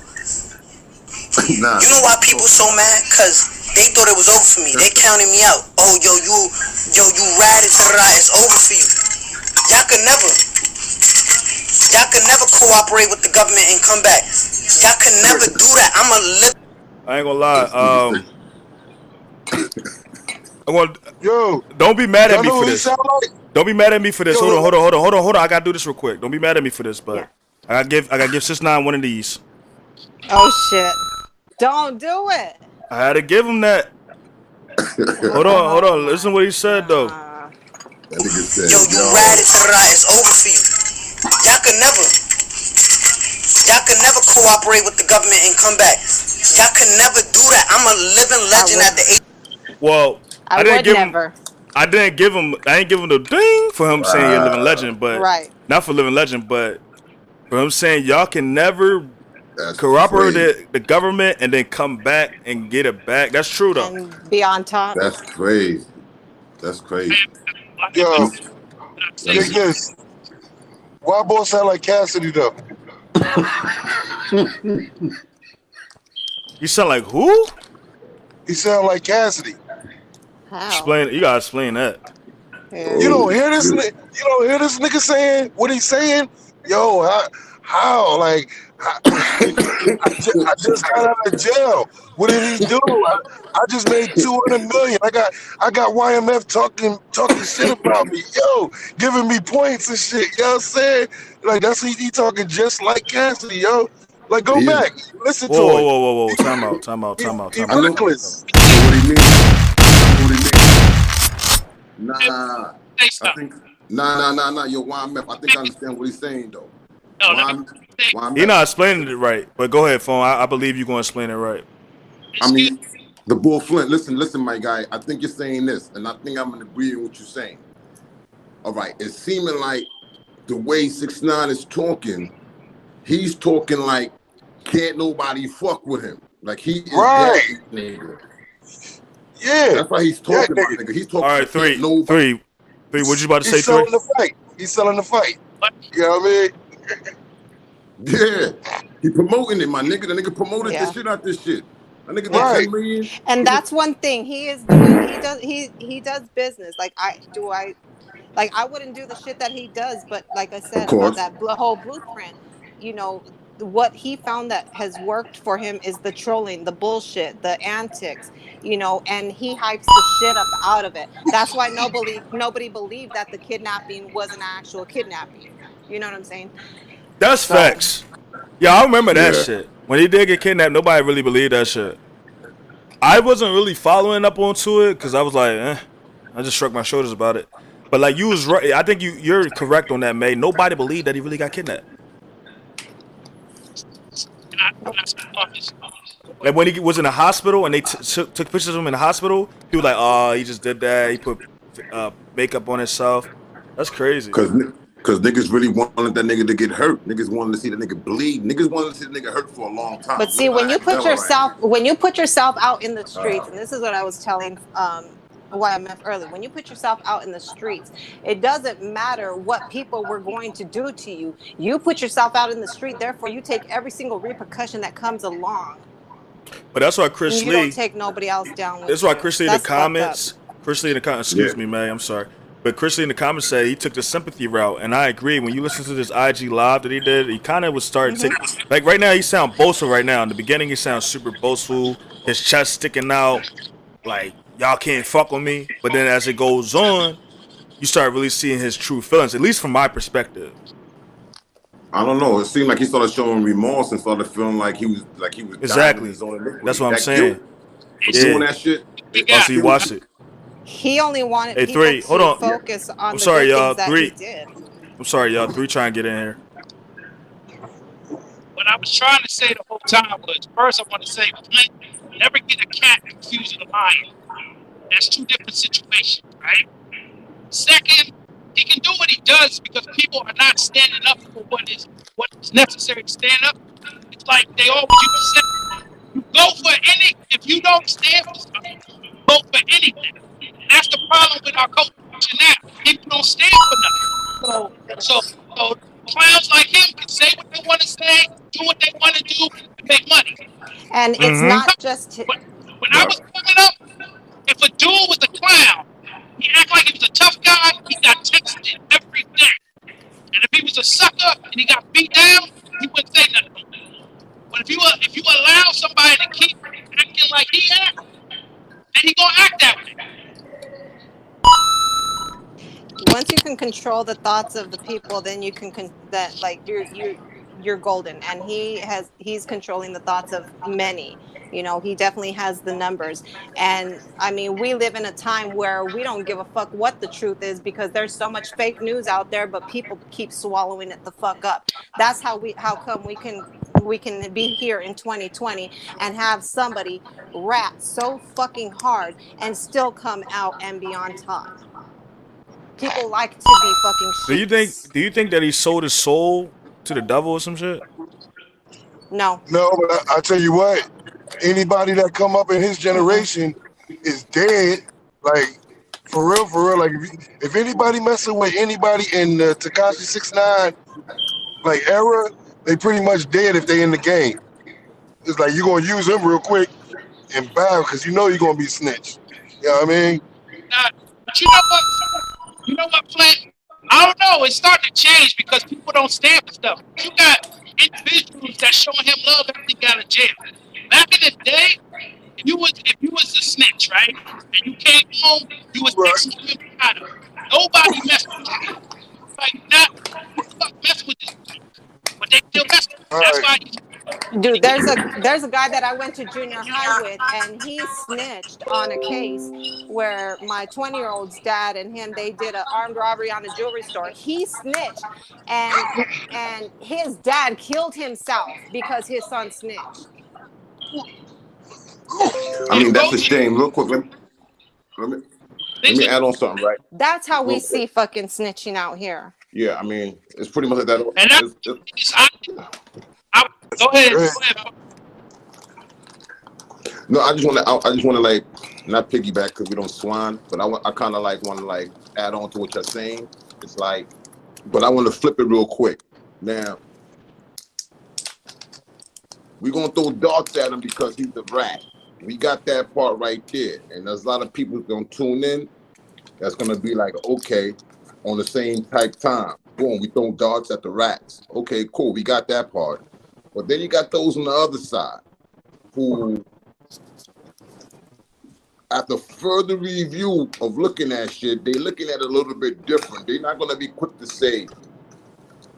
Nah. You know why people so mad? Cause they thought it was over for me. They counted me out. Oh, you ratted, it's over for you. Y'all could never cooperate with the government and come back. Y'all could never do that. I ain't gonna lie. Yo, don't be mad at me for this. Don't be mad at me for this. Yo, Hold on. I gotta do this real quick. Don't be mad at me for this, but I gotta give 6ix9ine one of these. Oh shit! Don't do it. I had to give him that. Hold on. Listen what he said though. That nigga said, yo, you ratted, it's over for you. Y'all could never cooperate with the government and come back. Y'all could never do that. I'm a living legend at the age. Well, I didn't give him the ding for him saying you're a living legend, but not for living legend, but for him saying y'all can never corroborate the government and then come back and get it back. That's true though. And be on top. That's crazy. Yo, this. Why boy sound like Cassidy though? You sound like who? He sound like Cassidy. How? Explain. You gotta explain that. Yeah. You don't hear this? You don't hear this nigga saying what he's saying? Yo, how? Like, I just got out of jail. What did he do? I just made $200 million. I got YMF talking shit about me. Yo, giving me points and shit. You know what I'm saying? Like that's he talking just like Cassidy. Yo, like go back, listen to it. Whoa. Time out. He's reckless. What do you mean? Nah. Yo, YMF, I think I understand what he's saying though. You're not explaining it right, but go ahead, phone. I believe you're gonna explain it right. I mean, the Bull Flint. Listen, my guy. I think you're saying this, and I think I'm in agreement with what you're saying. All right, it's seeming like the way 6ix9ine is talking, he's talking like can't nobody fuck with him. Like he is right. Yeah, that's why he's talking about nigga. He's talking. All right, three. What you about to say? He's selling the fight. He's selling the fight. You know what I mean? Yeah, he promoting it, my nigga. The nigga promoted this shit out this shit. That nigga did 10 million. And that's one thing he is doing. He does business. Like I wouldn't do the shit that he does, but like I said about that whole blueprint, you know, what he found that has worked for him is the trolling, the bullshit, the antics, you know, and he hypes the shit up out of it. That's why nobody believed that the kidnapping was an actual kidnapping. You know what I'm saying? That's facts. Yeah, I remember that shit. When he did get kidnapped, nobody really believed that shit. I wasn't really following up onto it because I was like, I just shrugged my shoulders about it. But like you was right. I think you're correct on that, May. Nobody believed that he really got kidnapped. Like when he was in the hospital and they took pictures of him in the hospital, he was like, "Oh, he just did that. He put makeup on himself." That's crazy. Because niggas really wanted that nigga to get hurt. Niggas wanted to see the nigga bleed. Niggas wanted to see the nigga hurt for a long time. But see, when you put yourself out in the streets, and this is what I was telling YMF earlier, when you put yourself out in the streets, it doesn't matter what people were going to do to you. You put yourself out in the street, therefore you take every single repercussion that comes along. But that's why Chris Lee. You don't take nobody else down. That's why Chris Lee in the comments. Chris Lee in the comments. Excuse me, May. I'm sorry. But Chris Lee in the comments said he took the sympathy route, and I agree. When you listen to this IG live that he did, he kind of was starting to take. Like right now, he sounds boastful. Right now, in the beginning, he sounds super boastful. His chest sticking out, like y'all can't fuck with me. But then as it goes on, you start really seeing his true feelings. At least from my perspective. I don't know. It seemed like he started showing remorse and started feeling like he was exactly. His own iniquity. That's what I'm saying. Doing that shit. Also, you watched it. He only wanted people to focus on the good things that he did. I'm sorry, y'all. Three trying to get in here. What I was trying to say the whole time was, first I want to say, never get a cat confused with a lion. That's two different situations, right? Second, he can do what he does because people are not standing up for what is necessary to stand up. It's like they always used to say, you go for if you don't stand for something, vote for anything. That's the problem with our culture now. People don't stand for nothing. So clowns like him can say what they want to say, do what they want to do, and make money. And it's not just... When I was growing up, if a dude was a clown, he act like he was a tough guy, he got texted every day. And if he was a sucker and he got beat down, he wouldn't say nothing. But if you allow somebody to keep acting like he acts, then he gonna act that way. once you can control the thoughts of the people, then you can that like you're golden. And he's controlling the thoughts of many. You know, he definitely has the numbers. And I mean, we live in a time where we don't give a fuck what the truth is, because there's so much fake news out there, but people keep swallowing it the fuck up. That's how come we can be here in 2020 and have somebody rap so fucking hard and still come out and be on top. People like to be fucking shit. Do you think that he sold his soul to the devil or some shit? No. No, but I tell you what, anybody that come up in his generation is dead. Like, for real. Like, if anybody messing with anybody in the Tekashi 6ix9ine like era, they pretty much dead if they in the game. It's like you're gonna use him real quick and bow because you know you're gonna be snitched. You know what I mean? But you know what, Flint? I don't know. It's starting to change because people don't stand for stuff. You got individuals that showing him love after he got out of jail. Back in the day, if you was a snitch, right, and you came home, you was extremely proud of. Nobody messed with you. Like, not mess with this, but they still mess with you. That's why. Dude, there's a guy that I went to junior high with, and he snitched on a case where my 20-year-old's dad and him, they did an armed robbery on a jewelry store. He snitched, and his dad killed himself because his son snitched. I mean, that's a shame. Real quick, let me add on something, right? That's how we see fucking snitching out here. Yeah, I mean, it's pretty much like that. Go ahead. No, I just want to like not piggyback because we don't swine, but I kind of like want to like add on to what you're saying. It's like, but I want to flip it real quick. Now, we're gonna throw darts at him because he's a rat. We got that part right there, and there's a lot of people gonna tune in. That's gonna be like, okay, on the same type time. Boom, we throw darts at the rats. Okay, cool, we got that part. But then you got those on the other side who, after further review of looking at shit, they looking at it a little bit different. They're not gonna be quick to say,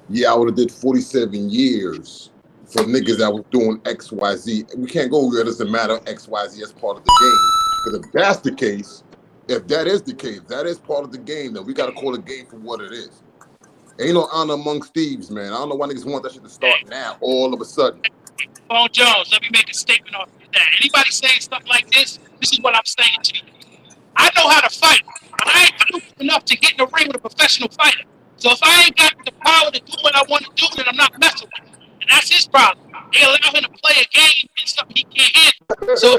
yeah, I would have did 47 years for niggas that was doing X, Y, Z. We can't go where it doesn't matter X, Y, Z as part of the game. Because if that's the case, if that is the case, that is part of the game, then we gotta call the game for what it is. Ain't no honor amongst thieves, man. I don't know why niggas want that shit to start now, all of a sudden. Phone Jones, let me make a statement off of that. Anybody saying stuff like this is what I'm saying to you. I know how to fight, but I ain't stupid enough to get in the ring with a professional fighter. So if I ain't got the power to do what I want to do, then I'm not messing with him. And that's his problem. They allow him to play a game and something he can't handle. So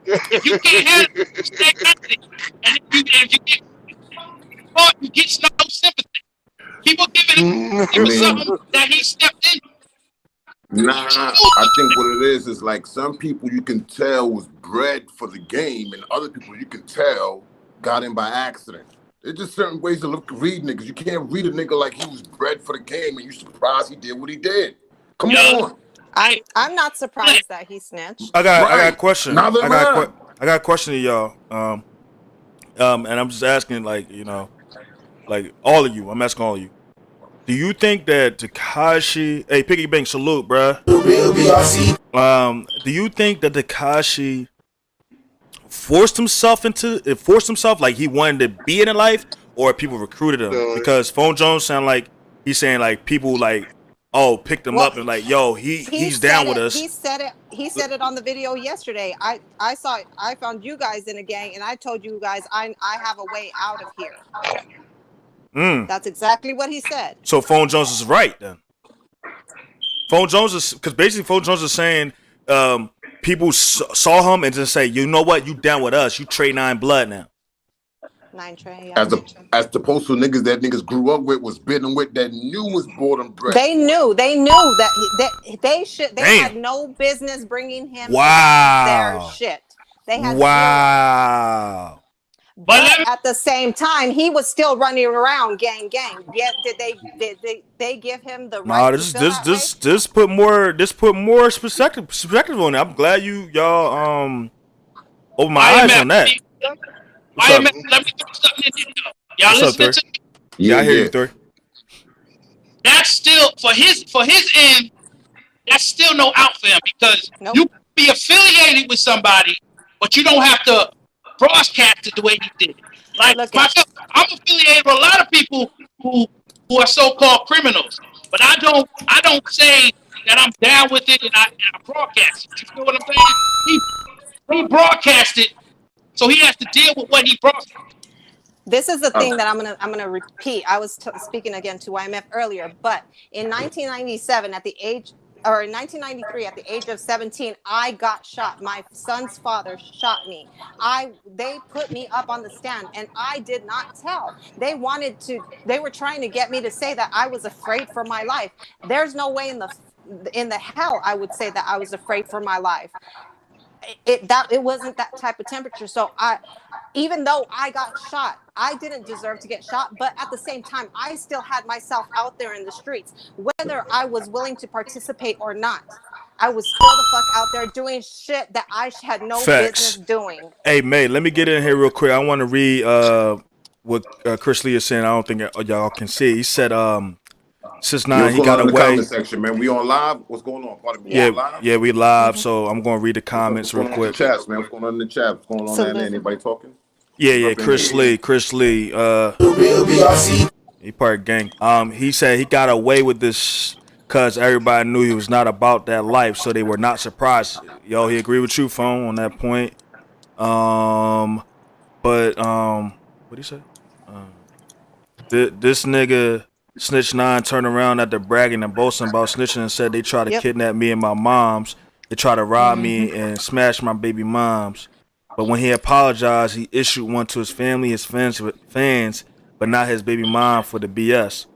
if you can't handle it, stay at it. And if you get caught, you get no sympathy. People giving him something that he stepped in. Nah, I think what it is like some people you can tell was bred for the game, and other people you can tell got in by accident. There's just certain ways to read niggas. You can't read a nigga like he was bred for the game, and you surprised he did what he did. Come on. I'm not surprised that he snitched. I got a question. I got a question to y'all. And I'm just asking, like, you know, like all of you. I'm asking all of you. Do you think that Tekashi, hey, Piggy Bank, salute, bruh. Do you think that Tekashi forced himself like he wanted to be in a life, or people recruited him? Because Phone Jones sound like he's saying like people like, oh, picked him up and like, yo, he's down with us. He said it on the video yesterday. I found you guys in a gang, and I told you guys I have a way out of here. That's exactly what he said. So Phone Jones is right then. Phone Jones is, because basically Phone Jones is saying people saw him and just say, you know what, you down with us, you Trey 9 blood now. 9 Trey, yeah. As opposed to niggas that niggas grew up with, was bitten with, that knew was born and bred. They knew that they had no business bringing him their shit. They had wow. But at the same time, he was still running around gang. Yet did they give him the right? No, this put more perspective on it. I'm glad y'all opened my eyes on that. YMF, let me throw something in there. Y'all listening to me? Yeah, I hear you, Thor. That's still for his end. That's still no out for him because you can be affiliated with somebody, but you don't have to broadcast it the way he did. Like myself, I'm affiliated with a lot of people who are so-called criminals, but I don't say that I'm down with it and I broadcast it. You feel what I'm saying? He broadcasted, so he has to deal with what he broadcast. This is the thing that I'm gonna repeat. I was speaking again to YMF earlier, but in 1997, in 1993, at the age of 17, I got shot. My son's father shot me. They put me up on the stand, and I did not tell. They were trying to get me to say that I was afraid for my life. There's no way in the hell I would say that I was afraid for my life. It wasn't that type of temperature. So even though I got shot, I didn't deserve to get shot, but at the same time, I still had myself out there in the streets, whether I was willing to participate or not. I was still the fuck out there doing shit that I had no business doing. Hey, May, let me get in here real quick. I want to read what Chris Lee is saying. I don't think y'all can see. He said, 6ix9ine, he got away. In the comment section, man. We on live? What's going on? Yeah, we live. So I'm going to read the comments real quick. Chats, man. What's going on in the chat? What's going on there? Anybody talking? Yeah, Chris Lee. He part of gang. He said he got away with this because everybody knew he was not about that life, so they were not surprised. Yo, he agreed with you, Phone, on that point. But what he say? This nigga 6ix9ine turned around after bragging and boasting about snitching and said they tried to kidnap me and my moms. They tried to rob me and smash my baby moms. But when he apologized, he issued one to his family, his fans, but not his baby mom for the BS.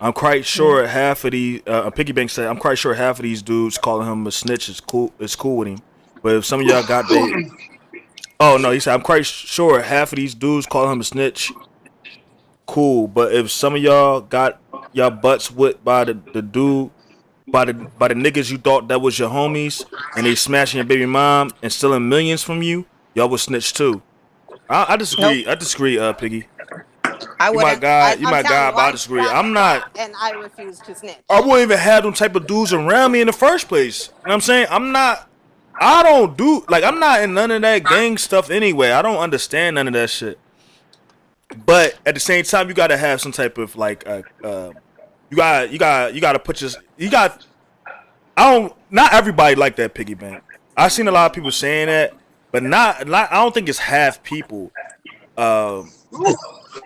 I'm quite sure half of these, Piggy Bank said, I'm quite sure half of these dudes calling him a snitch is cool with him. But if some of y'all got he said, I'm quite sure half of these dudes calling him a snitch, cool. But if some of y'all got y'all butts whipped by the dude, by the niggas you thought that was your homies, and they smashing your baby mom and stealing millions from you, y'all would snitch too. I disagree. Nope. I disagree, Piggy. You my guy, but I disagree. I'm not, and I refuse to snitch. I wouldn't even have them type of dudes around me in the first place. You know what I'm saying? I'm not in none of that gang stuff anyway. I don't understand none of that shit. But at the same time, you gotta have some type of you gotta put not everybody like that, Piggy Bank. I've seen a lot of people saying that, but I don't think it's half people. I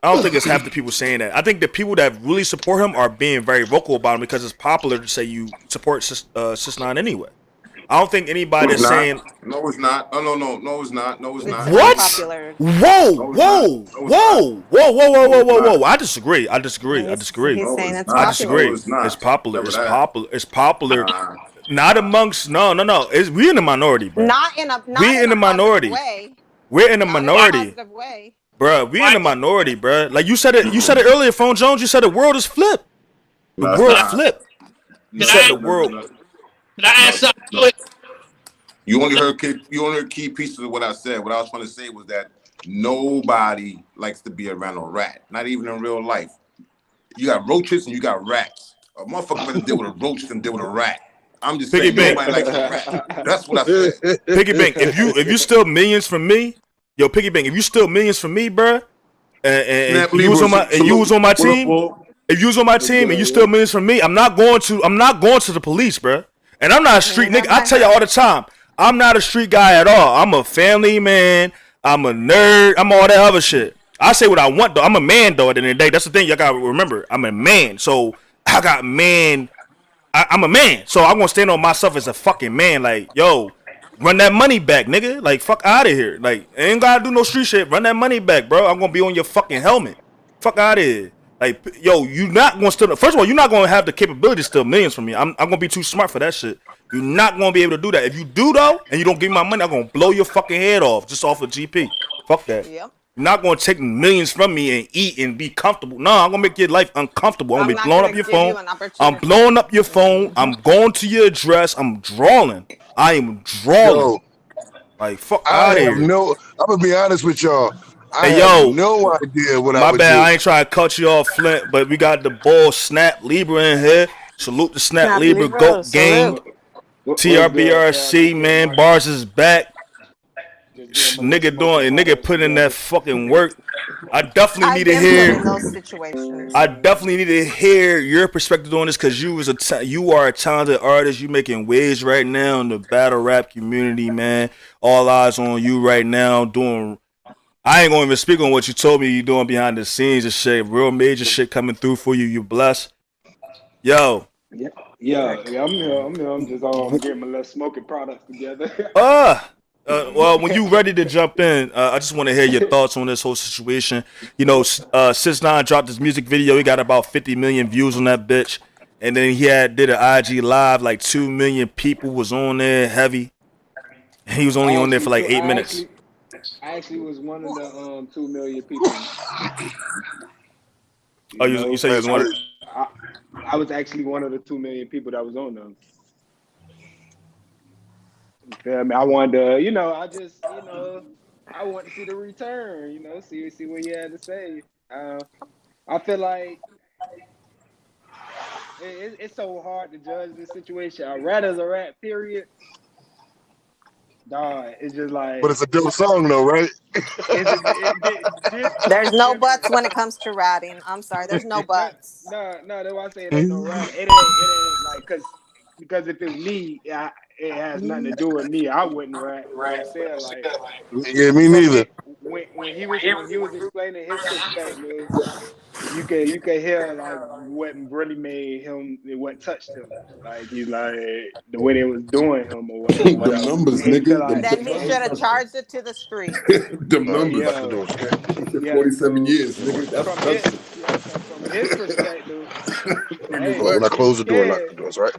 don't think it's half the people saying that. I think the people that really support him are being very vocal about him because it's popular to say you support 6ix9ine anyway. I don't think anybody is saying no, it's not. No, it's not. No, it's not. What? Whoa! I disagree. He's saying it's I disagree. It's popular. It's popular. Not amongst we in the minority, bro. We in the minority. We're in the minority. Bruh, we in the minority, bruh. Like you said it earlier, Phone Jones. You said the world is flipped. The world flipped. You said the world. Can I add something to it? You only heard key pieces of what I said. What I was trying to say was that nobody likes to be around a rat, not even in real life. You got roaches and you got rats. A motherfucker better deal with a roach than deal with a rat. I'm just saying nobody likes a rat. That's what I said. Piggy Bank, if you steal millions from me, yo, Piggy Bank, if you steal millions from me, bruh, and you was on my team, if you was on my team and you steal millions from me, I'm not going to the police, bruh. And I'm not a street nigga. I tell you all the time, I'm not a street guy at all. I'm a family man. I'm a nerd. I'm all that other shit. I say what I want though. I'm a man though. At the end of the day, that's the thing y'all gotta remember. I'm a man, so I got man. I'm a man, so I'm gonna stand on myself as a fucking man. Like, yo, run that money back, nigga. Like, fuck out of here. Like, ain't gotta do no street shit. Run that money back, bro. I'm gonna be on your fucking helmet. Fuck out of here. Like, yo, you not gonna steal. First of all, you're not gonna have the capability to steal millions from me. I'm gonna be too smart for that shit. You're not gonna be able to do that. If you do though, and you don't give me my money, I'm gonna blow your fucking head off just off of GP. Fuck that. Yep. You're not gonna take millions from me and eat and be comfortable. No, I'm gonna make your life uncomfortable. I'm gonna be blowing up your phone. I'm blowing up your phone. I'm going to your address. I'm drawing. I am drawing. Like, fuck out of here. I'm gonna be honest with y'all. I Hey, have yo, no idea what I my would bad. do. I ain't trying to cut you off, Flint, but we got the bull Snap Libra in here. Salute the Snap Libra GOAT gang. TRBRC, man. Bars is back. Nigga put in that fucking work. I definitely need I've to been put in hear. those situations. I definitely need to hear your perspective on this because you are a talented artist. You making waves right now in the battle rap community, man. All eyes on you right now. I ain't gonna even speak on what you told me you doing behind the scenes and shit. Real major shit coming through for you. You blessed. Yo. Yeah, I'm here. I'm just getting my little smoking products together. Well, when you ready to jump in, I just want to hear your thoughts on this whole situation. You know, 6ix9ine dropped his music video. He got about 50 million views on that bitch, and then he did an IG live. Like 2 million people was on there, heavy. And he was only on there for like 8 minutes. I actually was one of the 2 million people. You said you was one of. I was actually one of the 2 million people that was on them. I wanted to, I want to see the return, see what he had to say. I feel like it's so hard to judge this situation. A rat is a rat, period. Dog, it's just like. But it's a dope song, though, right? There's no buts when it comes to ratting. I'm sorry, there's no buts. No, that's why I say it ain't no rat. It ain't like because if it's me, it has nothing to do with me. I wouldn't rat. You know what I'm saying? Like, yeah, me neither. When he was explaining his perspective, you could hear like what really made him, what touched him. Like he's like the way they was doing him or whatever. The numbers, nigga. Like, then he should have charged it to the street. The numbers. 47 years, nigga. That's from his perspective. When I close the door, lock the doors, right?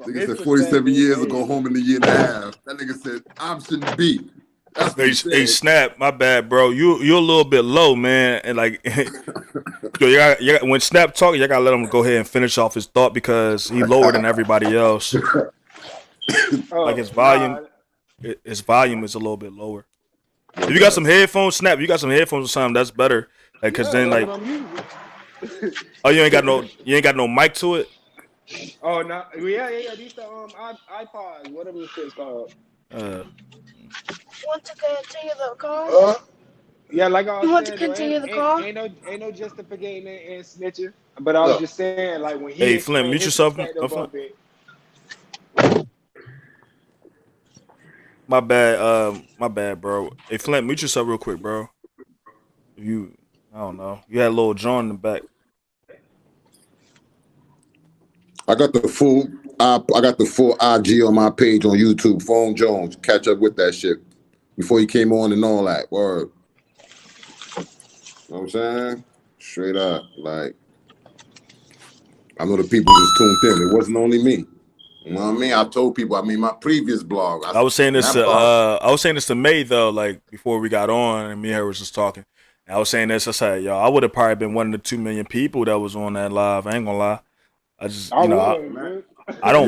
Nigga said 47 years to go home in a year and a half. That nigga said option B. Hey, Snap, my bad, bro. You're a little bit low, man. And like, when Snap talking, you gotta let him go ahead and finish off his thought because he lower than everybody else. Like his volume is a little bit lower. If you got some headphones, Snap, you got some headphones or something, that's better. Like, cause then like, you ain't got no mic to it. Oh no, yeah. These iPods, whatever this shit's called. Want to continue the call? Yeah, like I was saying, want to continue the call? Ain't no justificating and snitching. But I was just saying, like when he. Hey, Flint, mute yourself. My bad, bro. Hey, Flint, mute yourself real quick, bro. I don't know. You had a little John in the back. I got the full IG on my page on YouTube. Phone Jones, catch up with that shit before he came on and all that. Word. You know what I'm saying? Straight up, like I know the people just tuned in. It wasn't only me. You know what I mean? I told people. I mean, my previous blog. I was saying this to May though. Like before we got on, and me and her was just talking. And I was saying this. I said, yo, I would have probably been one of the 2 million people that was on that live. I ain't gonna lie. I just, I don't follow him. I don't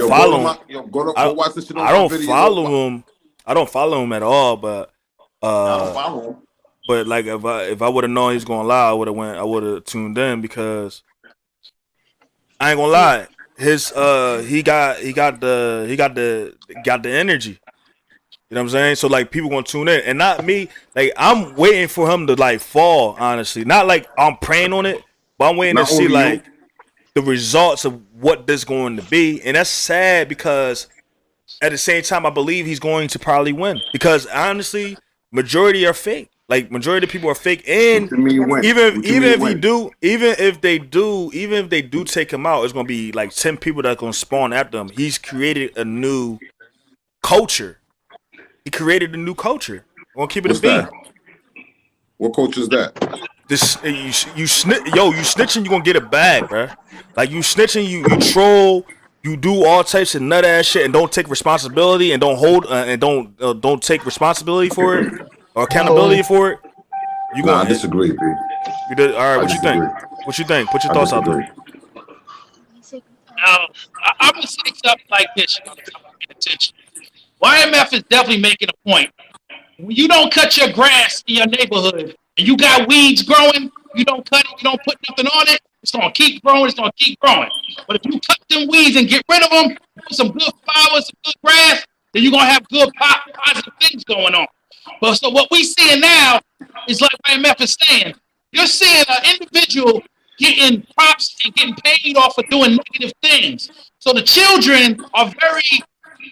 follow him. I don't follow him at all. But I don't follow him. But like if I would have known he's gonna lie, I would have tuned in because I ain't gonna lie. His he got the energy. You know what I'm saying? So like people gonna tune in and not me. Like I'm waiting for him to like fall. Honestly, not like I'm praying on it, but I'm waiting to see like the results of what this going to be. And that's sad because at the same time I believe he's going to probably win because honestly, majority are fake. Like majority of people are fake, and even if they do take him out, it's gonna be like 10 people that's gonna spawn after him. He's created a new culture. He created a new culture. I'm gonna keep it a beat. What culture is that? This you snitching, you gonna get a bag, bro. Like you snitching, you troll, you do all types of nut ass shit, and don't take responsibility, and don't hold and don't take responsibility for it. Or accountability for it? I disagree, B. You did all right. What you think? What you think? Put your thoughts out there. I'm gonna say something like this. You gotta pay attention. YMF is definitely making a point. When you don't cut your grass in your neighborhood and you got weeds growing, you don't cut it, you don't put nothing on it, it's gonna keep growing, it's gonna keep growing. But if you cut them weeds and get rid of them, put some good flowers, some good grass, then you're gonna have good positive things going on. But so what we seeing now is like IMF is saying, you're seeing an individual getting props and getting paid off for doing negative things. So the children are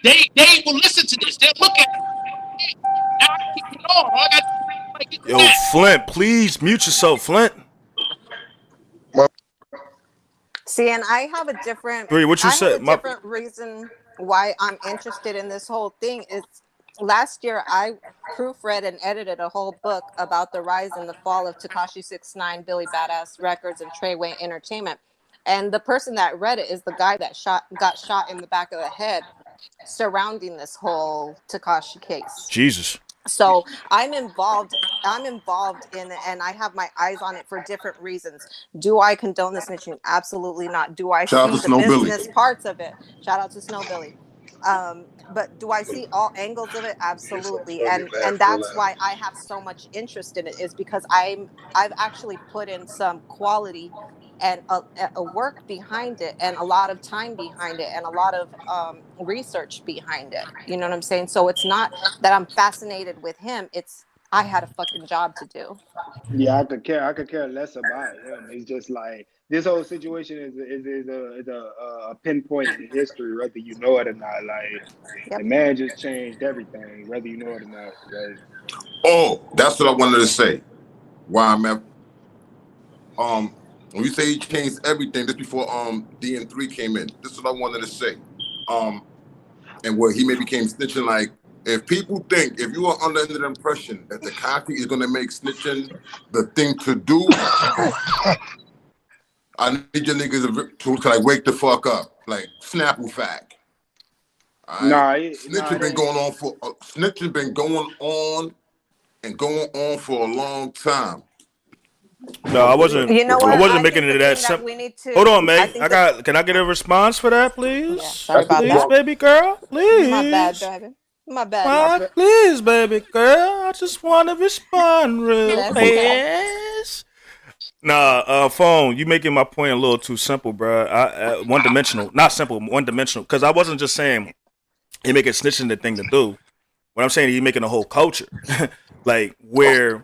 they will listen to this. They'll look at it. Now I keep it on. All I got to do is like this Yo, that. Flint, please mute yourself, Flint. See, and I have a different reason why I'm interested in this whole thing. Is last year I proofread and edited a whole book about the rise and the fall of Tekashi 6ix9ine, Billy Badass Records, and Treyway Entertainment. And the person that read it is the guy that got shot in the back of the head surrounding this whole Tekashi case. Jesus. So I'm involved in it, and I have my eyes on it for different reasons. Do I condone the snitching? Absolutely not. Do I see the business parts of it? Shout out to Snow Billy. But do I see all angles of it? Absolutely. And that's why I have so much interest in it, is because I've actually put in some quality and a work behind it, and a lot of time behind it, and a lot of research behind it. You know what I'm saying? So it's not that I'm fascinated with him. It's I had a fucking job to do. Yeah, I could care less about him. It's just like this whole situation is a pinpoint in history, whether you know it or not. Like the man just changed everything, whether you know it or not. Like, oh, that's what I wanted to say. Why I'm at when you say he changed everything, this before DN3 came in. This is what I wanted to say. And where he maybe became snitching, like if people think, if you are under the impression that Tekashi is gonna make snitching the thing to do, I need your niggas to like wake the fuck up. Like Snapple fact. Right? Snitching been going on for snitching been going on and going on for a long time. No, I wasn't. You know what? I wasn't making it that simple. Hold on, Meg. Can I get a response for that, please? Yeah, sorry about please, that. baby girl. Please. My bad, baby. My bad. Please, baby girl. I just want to respond real fast. Nah, phone. You making my point a little too simple, bro. One dimensional, not simple, one dimensional. Because I wasn't just saying he making snitching the thing to do. What I'm saying, he making a whole culture, like where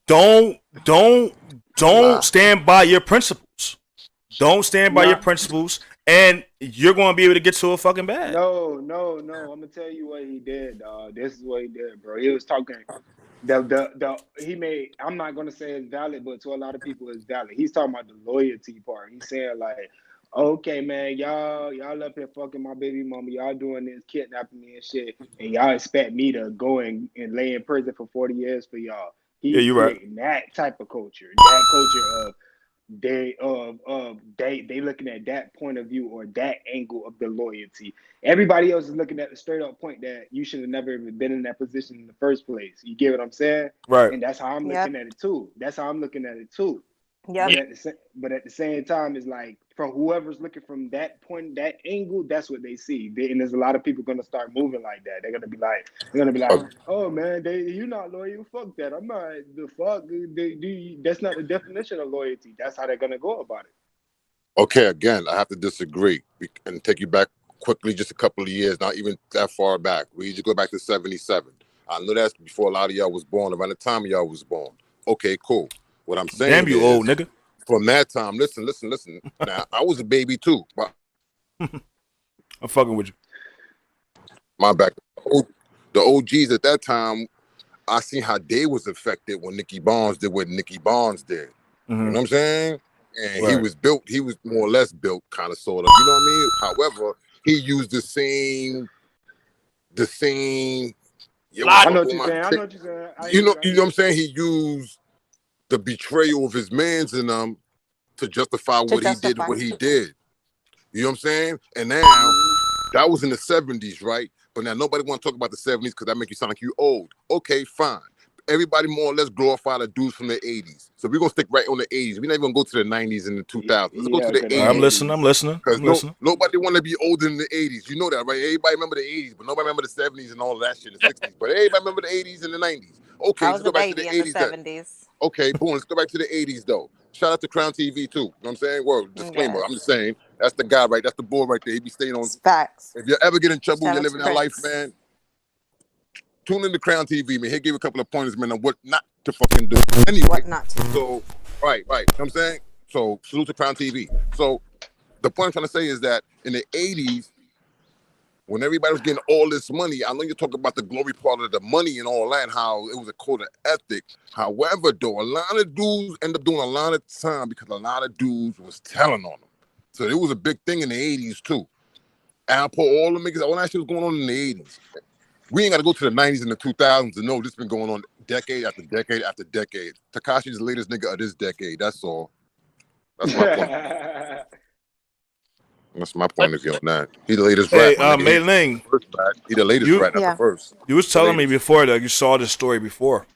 don't stand by your principles. Don't stand by your principles, and you're going to be able to get to a fucking bag. No. I'm gonna tell you what he did, dog. This is what he did, bro. He was talking. He made. I'm not gonna say it's valid, but to a lot of people, it's valid. He's talking about the loyalty part. He's saying like, okay, man, y'all up here fucking my baby mama. Y'all doing this, kidnapping me and shit, and y'all expect me to go and lay in prison for 40 years for y'all. He's creating that type of culture, that culture of they looking at that point of view or that angle of the loyalty. Everybody else is looking at the straight up point that you should have never even been in that position in the first place. You get what I'm saying? Right. And that's how I'm looking at it too. Yeah. But at the same time, it's like from whoever's looking from that point, that angle, that's what they see. And there's a lot of people gonna start moving like that. They're gonna be like, oh man, you're not loyal. Fuck that. I'm not the fuck. That's not the definition of loyalty. That's how they're gonna go about it. Okay, again, I have to disagree and take you back quickly, just a couple of years, not even that far back. We just go back to 77. I know that's before a lot of y'all was born, around the time y'all was born. Okay, cool. What I'm saying Damn you, old nigga. From that time, listen. Now, I was a baby too. But I'm fucking with you. My back. The OGs at that time, I seen how they was affected when Nicky Barnes did what Nicky Barnes did. Mm-hmm. You know what I'm saying? And he was built, he was more or less built, kind of, sort of. You know what I mean? However, he used the same. I know what you're saying. You know what I'm saying? He used the betrayal of his mans in them to justify what he did. You know what I'm saying? And now that was in the 70s, right? But now nobody want to talk about the 70s because that make you sound like you old. Okay, fine. everybody more or less glorify the dudes from the 80s. So we're gonna stick right on the 80s. We're not even gonna go to the 90s and the 2000s. Let's go to the 80s. I'm listening. Because nobody want to be older than the 80s. You know that, right? Everybody remember the 80s, but nobody remember the 70s and all of that shit in the 60s. But everybody remember the 80s and the 90s. Okay, let's go back to the 80s. The 70s. Okay, boom. Let's go back to the 80s though. Shout out to Crown TV too. You know what I'm saying? Well, disclaimer. I'm just saying that's the guy, right? That's the boy right there. He be staying on. Facts. If you ever get in trouble, you're living that life, man. Tune into Crown TV, man. He gave a couple of pointers, man, on what not to fucking do. Anyway, what not to do. So, right. You know what I'm saying? So, salute to Crown TV. So, the point I'm trying to say is that in the 80s, when everybody was getting all this money, I know you're talking about the glory part of the money and all that, how it was a code of ethic. However, though, a lot of dudes end up doing a lot of time because a lot of dudes was telling on them. So, it was a big thing in the 80s, too. Apple, all that shit was going on in the 80s. We ain't got to go to the 90s and the 2000s to know this been going on decade after decade after decade. Tekashi's the latest nigga of this decade. That's all. That's my point. That's my point of view on that. He the latest rap. Hey, Mei Ling. He the latest rap, not the first. You was telling me before that you saw this story before.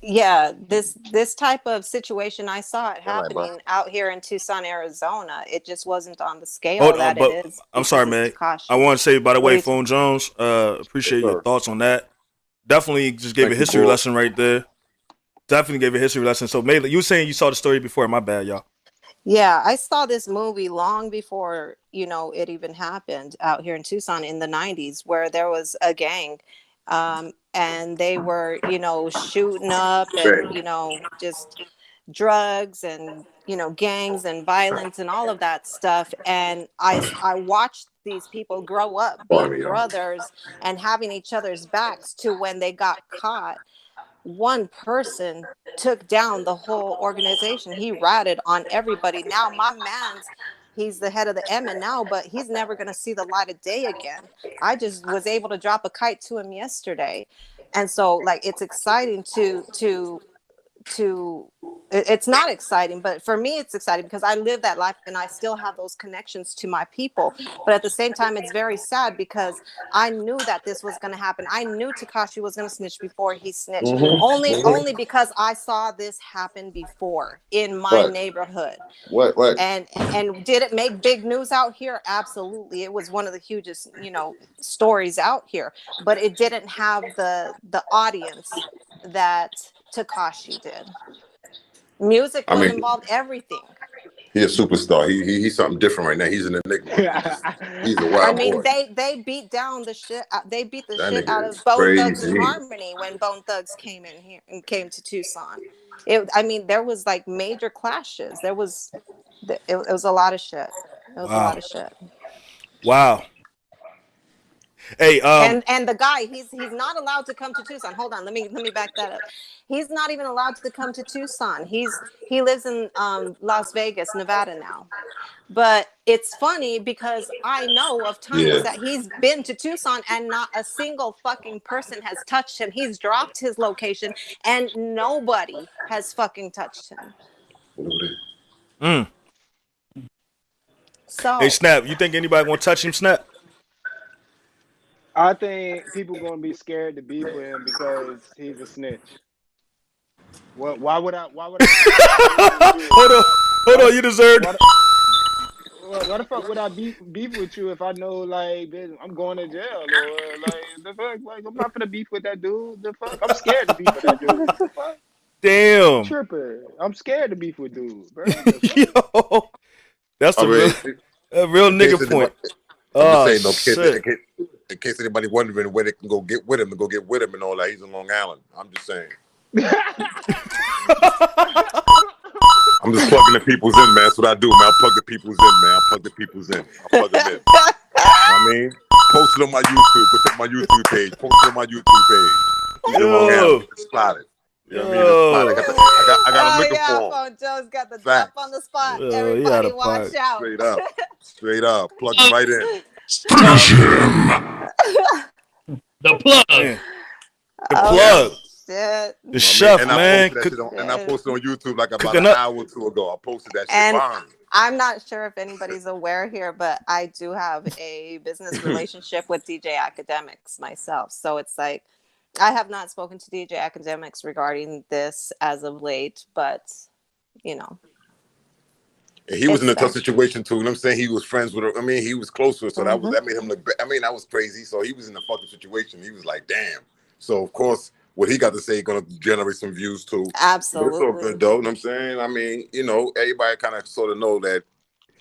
Yeah, this type of situation, I saw it happening out here in Tucson, Arizona. It just wasn't on the scale that it is. I'm sorry, man. I want to say, by the way, Phone Jones, appreciate your thoughts on that. Definitely just gave a history lesson right there. Definitely gave a history lesson. So, May, you were saying you saw the story before. My bad, y'all. Yeah, I saw this movie long before, it even happened out here in Tucson in the 90s, where there was a gang. And they were, shooting up and, just drugs and, gangs and violence and all of that stuff. And I watched these people grow up being brothers and having each other's backs to when they got caught. One person took down the whole organization. He ratted on everybody. Now my man's, he's the head of the M now, but he's never going to see the light of day again. I just was able to drop a kite to him yesterday. And so it's exciting to it's not exciting, but for me it's exciting because I live that life and I still have those connections to my people. But at the same time, it's very sad because I knew that this was going to happen. I knew Tekashi was going to snitch before he snitched. Only because I saw this happen before in my neighborhood. What? And did it make big news out here? Absolutely. It was one of the hugest, stories out here, but it didn't have the audience that Tekashi did. Music was involved, everything. He's a superstar. He's something different right now. He's an enigma. He's a wild boy. They beat down the shit. They beat the shit out of Bone Thugs and Harmony when Bone Thugs came in here and came to Tucson. There was major clashes. It was a lot of shit. It was a lot of shit. Wow. Hey, and the guy, he's not allowed to come to Tucson. Hold on, let me back that up. He's not even allowed to come to Tucson. He lives in Las Vegas, Nevada now. But it's funny because I know of times that he's been to Tucson and not a single fucking person has touched him. He's dropped his location and nobody has fucking touched him. So, hey, Snap, you think anybody gonna touch him, Snap? I think people gonna be scared to beef with him because he's a snitch. Why would I? Hold on, you deserved. Why the fuck would I beef with you if I know I'm going to jail or the fuck? I'm not gonna beef with that dude. The fuck? I'm scared to beef with that dude. The fuck? Damn. Tripping. I'm scared to beef with dudes, bro. Yo, that's a real nigga point. Shit. In case anybody wondering where they can go get with him and all that, he's in Long Island. I'm just saying. I'm just plugging the people's in, man. That's what I do, man. I plug the people's in, man. I plug them in. I mean, post it on my YouTube. Go check my YouTube page. Post it on my YouTube page. He's in Long Island. It's spotted. You know what I mean? I got him looking for him. Joe's got the drop on the spot. Everybody watch out. Straight up. Plug him right in. Finish him. The plug. The chef, man. And I posted on YouTube about an hour or two ago. I posted that shit. And I'm not sure if anybody's aware here, but I do have a business relationship with DJ Academics myself. So it's I have not spoken to DJ Academics regarding this as of late, but you know. And he was in a tough situation too. You know what I'm saying? He was friends with her. I mean, he was close to her, so that made him look bad. I mean, that was crazy. So he was in a fucking situation. He was like, damn. So of course, what he got to say gonna generate some views too. Absolutely. But it's all good though. You know what I'm saying? I mean, you know, everybody kind of sort of know that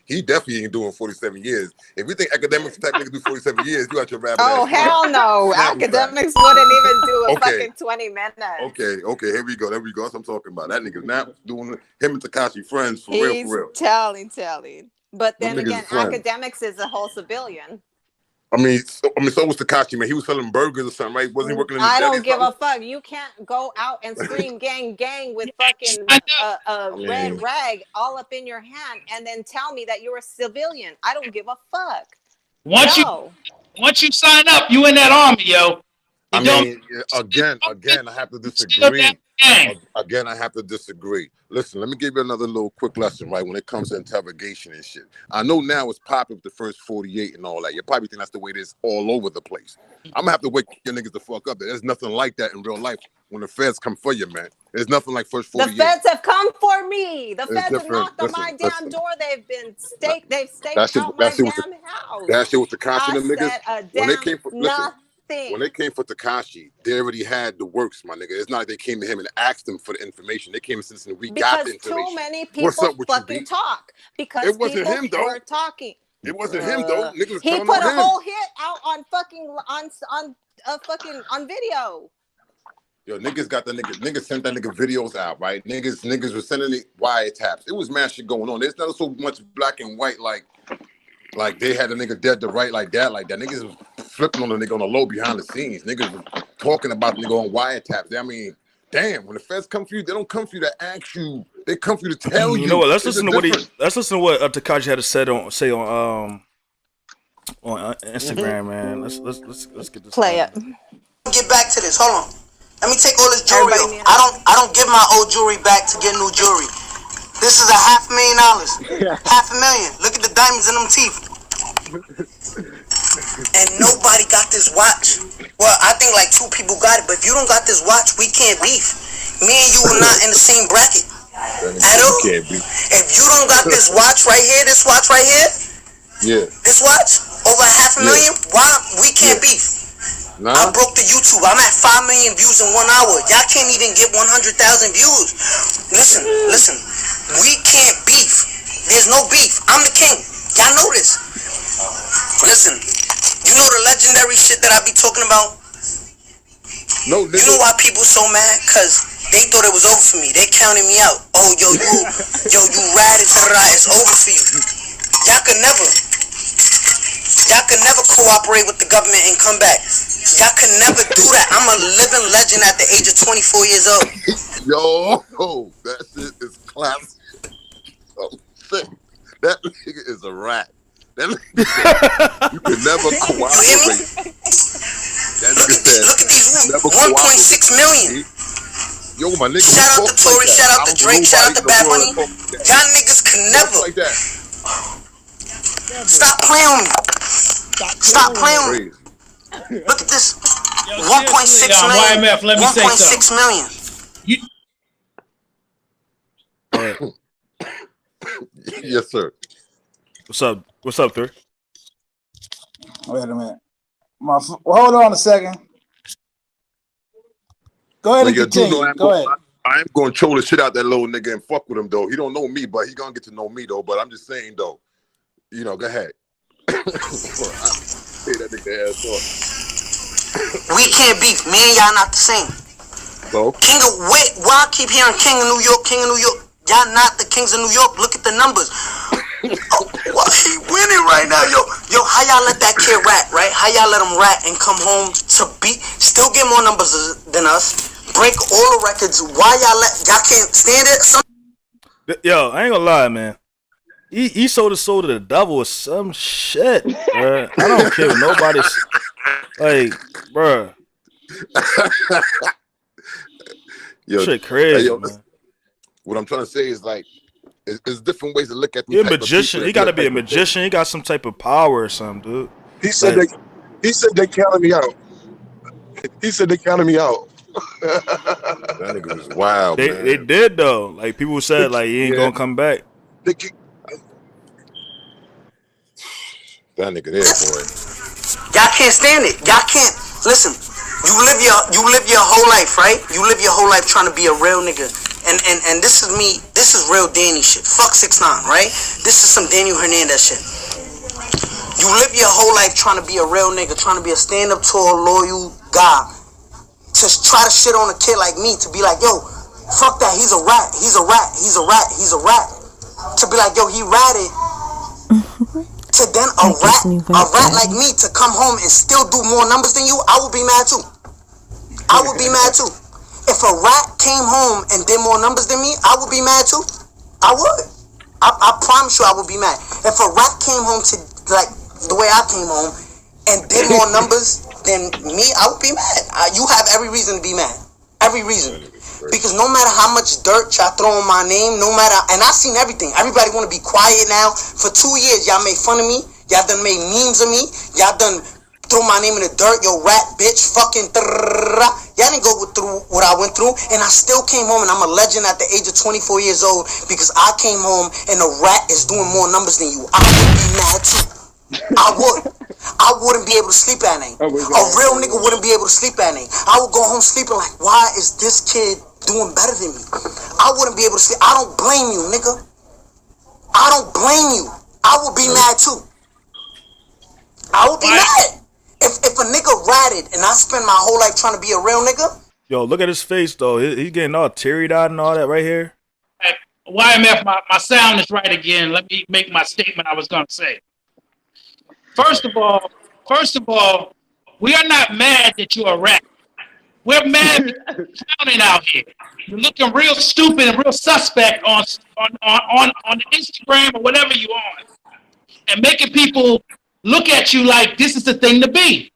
he definitely ain't doing 47 years. If you think academics type niggas do 47 years, you got your rabbit. Oh, hell no. Academics wouldn't even do a fucking 20 minutes. Okay, here we go. There we go. That's what I'm talking about. That nigga's not doing him and Tekashi friends for real. Telling. But then again, Academics is a whole civilian. I mean, so was Tekashi, man. He was selling burgers or something, right? Wasn't he working in the I don't give a fuck. You can't go out and scream gang with fucking red rag all up in your hand and then tell me that you're a civilian. I don't give a fuck. Once you sign up, you in that army, yo. I mean, again, I have to disagree. Again, I have to disagree. Listen, let me give you another little quick lesson, right? When it comes to interrogation and shit. I know now it's popular with the first 48 and all that. You probably think that's the way it is all over the place. I'm gonna have to wake your niggas the fuck up. There's nothing like that in real life when the feds come for you, man. There's nothing like first 48. The feds have come for me. The feds have knocked on my damn door. They've staked out my damn house. That shit with Tekashi and them niggas. When they came for when they came for Tekashi, they already had the works, my nigga. It's not like they came to him and asked him for the information. They came and said, "We got the information." Because too many people fucking talk. Because it wasn't him though. Were talking. It wasn't him though. Niggas he put a whole hit out on fucking on video. Yo, niggas got the niggas sent that nigga videos out, right? Niggas were sending it wiretaps. It was mad shit going on. There's not so much black and white like they had a nigga dead to right like that. Niggas was flipping on the nigga on the low behind the scenes. Niggas was talking about the nigga on wiretaps. I mean, damn, when the feds come for you, they don't come for you to ask you. They come for you to tell you. You know what? Let's listen to what Tekashi had to say on Instagram, man. Let's get this. Play it. Get back to this. Hold on. Let me take all this jewelry off. I don't give my old jewelry back to get new jewelry. This is $500,000. $500,000. Look at the diamonds in them teeth. And nobody got this watch. Well, I think like 2 people got it, but if you don't got this watch, we can't beef. Me and you are not in the same bracket at all. If you don't got this watch right here, this watch right here, this watch over $500,000, why we can't beef? Nah. I broke the YouTube. I'm at 5 million views in 1 hour. Y'all can't even get 100,000 views. Listen. We can't beef. There's no beef. I'm the king. Y'all know this. Listen. You know the legendary shit that I be talking about? No, you know why people so mad? Cause they thought it was over for me. They counted me out. Oh, you rat it, it's over for you. Y'all could never cooperate with the government and come back. Y'all could never do that. I'm a living legend at the age of 24 years old. Yo, that shit is classic. Oh, shit. That nigga is a rat. That nigga said, you could never cooperate. You hear me? Look at these 1.6 million. Yo, my nigga. Shout out to Tory, shout out to Drake, shout out to Bad Bunny. Y'all niggas could never. Like that. Stop playing with me. Stop playing with me. Look at this. 1.6 million. YMF, let me 1.6 million. Yes, sir. What's up, sir? Wait a minute. Hold on a second. Go ahead and continue. Go ahead. I am going to troll the shit out that little nigga and fuck with him, though. He don't know me, but he going to get to know me, though. But I'm just saying, though. You know, go ahead. Say that nigga ass off. We can't beef. Me and y'all not the same. So? Why I keep hearing King of New York, King of New York? Y'all not the kings of New York. Look at the numbers. Well, he winning right now, yo. How y'all let that kid rat, right? How y'all let him rat and come home to beat, still get more numbers than us, break all the records? Why y'all can't stand it? Yo, I ain't gonna lie, man. He sold his soul to the devil or some shit, bro. I don't care what nobody's like, bro. Yo, shit crazy, yo, man. What I'm trying to say is like, there's different ways to look at. You're a magician. He got to be a magician. He got some type of power or something, dude. He said they counted me out. He said they counted me out. That nigga was wild, man. They did though. Like people said, like he ain't gonna come back. That nigga there, boy. Y'all can't stand it. Y'all can't listen. You live your whole life, right? You live your whole life trying to be a real nigga. And this is me. This is real Danny shit. Fuck 6ix9ine, right? This is some Daniel Hernandez shit. You live your whole life trying to be a real nigga, trying to be a stand-up, tall, loyal guy. To try to shit on a kid like me, to be like, yo, fuck that, he's a rat, he's a rat, he's a rat, he's a rat. To be like, yo, he ratted. To then a rat like me to come home and still do more numbers than you, I would be mad too. I would be mad too. If a rat came home and did more numbers than me, I would be mad too. I would. I promise you I would be mad. If a rat came home to, like, the way I came home and did more numbers than me, I would be mad. You have every reason to be mad. Every reason. Because no matter how much dirt y'all throw on my name, no matter, and I've seen everything. Everybody want to be quiet now. For 2 years, y'all made fun of me. Y'all done made memes of me. Y'all done throw my name in the dirt. Yo, rat, bitch, fucking. Y'all didn't go through what I went through. And I still came home, and I'm a legend at the age of 24 years old because I came home and a rat is doing more numbers than you. I would be mad too. I wouldn't be able to sleep at night. A real nigga wouldn't be able to sleep at night. I would go home sleeping like, why is this kid doing better than me? I wouldn't be able to sleep. I don't blame you, nigga. I don't blame you. I would be mad too. I would be mad. If a nigga ratted and I spend my whole life trying to be a real nigga. Yo, look at his face though. He's getting all teary-eyed and all that right here. YMF, my sound is right again. Let me make my statement I was gonna say. First of all, we are not mad that you're a rat. We're mad that you're clowning out here. You're looking real stupid and real suspect on Instagram or whatever you on, and making people look at you like this is the thing to be.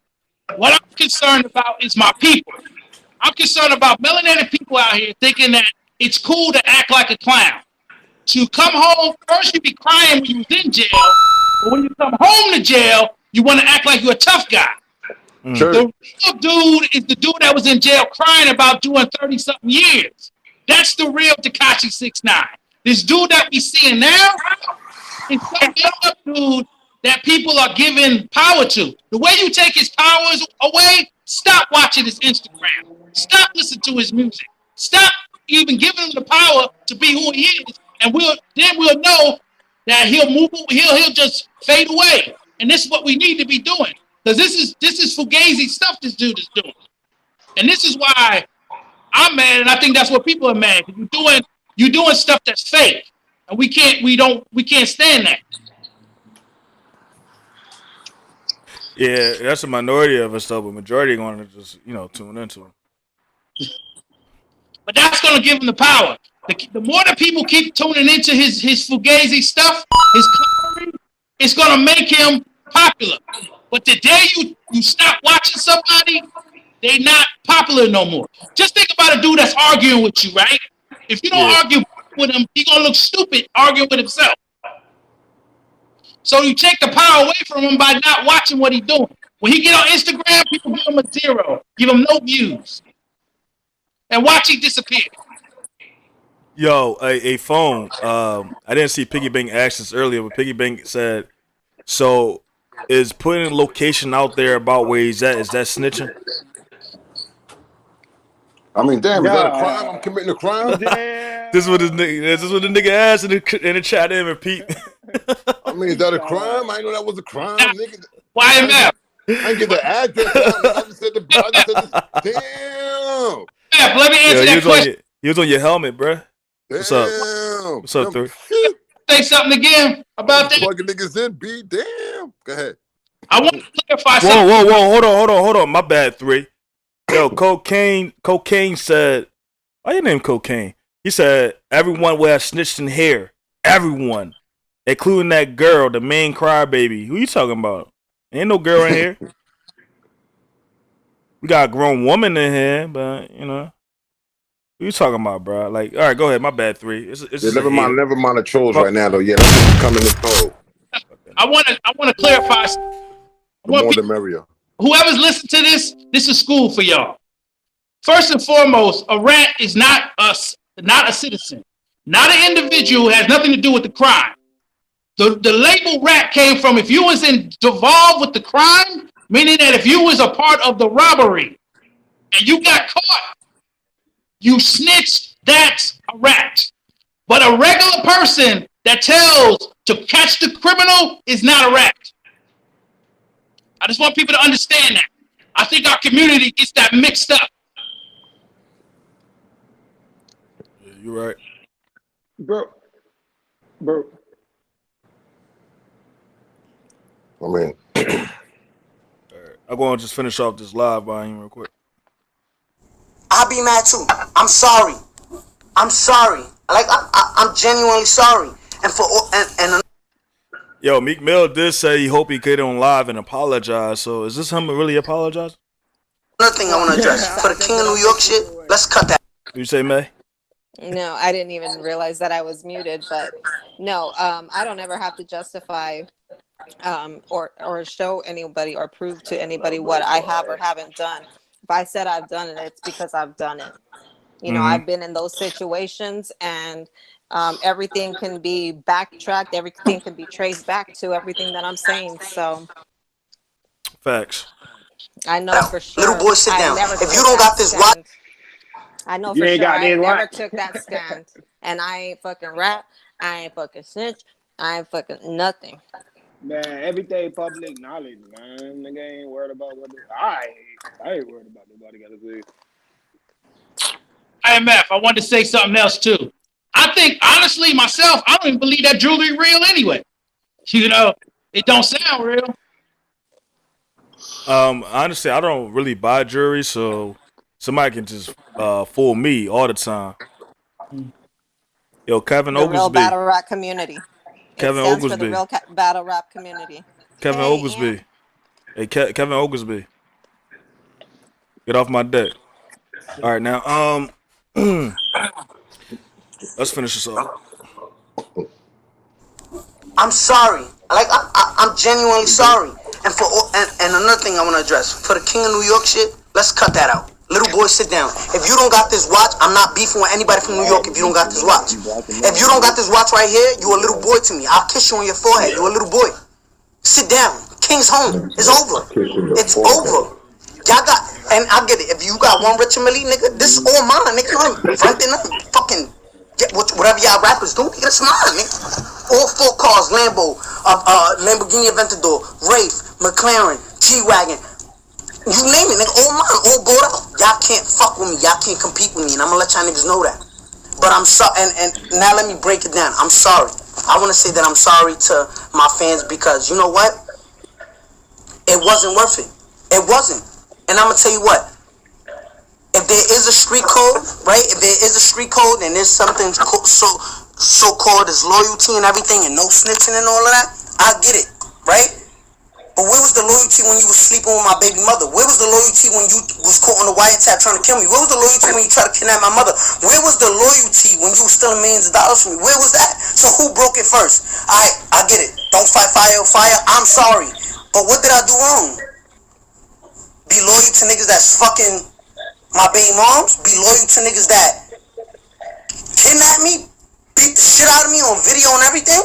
What I'm concerned about is my people. I'm concerned about melanated people out here thinking that it's cool to act like a clown. To come home, first you be crying when you was in jail, but when you come home to jail, you want to act like you're a tough guy. Sure. The real dude is the dude that was in jail crying about doing 30-something years. That's the real Tekashi 6ix9ine. This dude that we seeing now is some made-up dude that people are giving power to. The way you take his powers away, stop watching his Instagram. Stop listening to his music. Stop even giving him the power to be who he is, and we'll know that he'll just fade away. And this is what we need to be doing. Because this is fugazi stuff this dude is doing. And this is why I'm mad, and I think that's what people are mad. You're doing stuff that's fake. And we can't stand that. Yeah, that's a minority of us though, but majority are going to just, tune into him. But that's going to give him the power. The more the people keep tuning into his fugazi stuff, his clownery, it's going to make him popular. But the day you stop watching somebody, they not popular no more. Just think about a dude that's arguing with you, right? If you don't argue with him, he's going to look stupid arguing with himself. So you take the power away from him by not watching what he's doing. When he get on Instagram, people give him a 0, give him no views. And watch he disappear. Yo, a phone. I didn't see Piggy Bank ask this earlier, but Piggy Bank said, so is putting a location out there about where he's at, is that snitching? I mean, damn, is that a crime? I'm committing a crime? This is what the nigga asked in the chat and repeat. I mean, is that a crime? I didn't know that was a crime, nigga. YMF. I didn't get the address. I just said damn. Let me answer that question. He was on your helmet, bruh. What's up? What's up, 3? Say something again about that. Plugging niggas in, B. Damn. Go ahead. I want to clarify something. Whoa. Hold on. My bad, 3. Yo, Cocaine said, why your name Cocaine? He said, everyone will have snitched in here. Everyone. Including that girl, the main crybaby. Who you talking about? Ain't no girl in here. We got a grown woman in here, but, who you talking about, bro? Like, all right, go ahead. My bad, 3. Never mind the trolls right now, though. Yeah, that's what's coming to troll. I want to clarify. The more the merrier. whoever's listening to this is school for y'all. First and foremost, a rat is not a citizen, not an individual. Has nothing to do with the crime. The label rat came from if you was involved with the crime, meaning that if you was a part of the robbery and you got caught, you snitched, that's a rat. But a regular person that tells to catch the criminal is not a rat. I just want people to understand that. I think our community gets that mixed up. Yeah, you're right. Bro. I mean, I'm going to just finish off this live volume real quick. I'll be mad too. I'm sorry. Like I'm genuinely sorry. And for and Yo, Meek Mill did say he hope he get on live and apologize. So is this him really apologizing? another thing I want to address for the King of New York shit. Let's cut that. You say May? No, I didn't even realize that I was muted. But no, I don't ever have to justify or show anybody or prove to anybody what I have or haven't done. If I said I've done it, it's because I've done it. You know, I've been in those situations, and everything can be backtracked. Everything can be traced back to everything that I'm saying. So, facts. I know for sure. Little boy, sit down. If you don't got this, what? I know for sure. I never took that stand, and I ain't fucking rap. I ain't fucking snitch. I ain't fucking nothing. Man, everything public knowledge, man. Nigga ain't worried about what I ain't worried about nobody gotta say. IMF, I wanted to say something else too. I think, honestly, myself, I don't even believe that jewelry real anyway. You know, it don't sound real. Honestly, I don't really buy jewelry, so somebody can just fool me all the time. Yo, Kevin The real Oglesby. battle rap community. Kevin It stands Oglesby. for the real battle rap community. Kevin Oglesby. Hey, Kevin Oglesby. Get off my deck. All right, now, let's finish this off. I'm sorry. Like I'm genuinely sorry. And for and another thing I want to address for the King of New York shit. Let's cut that out. Little boy, sit down. If you don't got this watch, I'm not beefing with anybody from New York if you don't got this watch. If you don't got this watch right here, you a little boy to me. I'll kiss you on your forehead. You a little boy. Sit down. King's home. It's over. It's over. Y'all got, and I get it. If you got one Richard Mille, nigga, this is all mine, nigga. I'm fronting up. Fucking get whatever y'all rappers do, nigga, it's mine, nigga. All 4 cars, Lambo, Lamborghini Aventador, Wraith, McLaren, G-Wagon. You name it, nigga, all mine, all bought out. Y'all can't fuck with me. Y'all can't compete with me, and I'm gonna let y'all niggas know that. But I'm sorry, and now let me break it down. I'm sorry. I want to say that I'm sorry to my fans because you know what? It wasn't worth it. It wasn't. And I'm gonna tell you what. If there is a street code, right? If there is a street code and there's something so called as loyalty and everything and no snitching and all of that, I get it, right? But where was the loyalty when you was sleeping with my baby mother? Where was the loyalty when you was caught on the wiretap trying to kill me? Where was the loyalty when you tried to kidnap my mother? Where was the loyalty when you was stealing millions of dollars from me? Where was that? So who broke it first? I get it. Don't fight fire with fire. I'm sorry. But what did I do wrong? Be loyal to niggas that's fucking my baby moms? Be loyal to niggas that kidnap me? Beat the shit out of me on video and everything?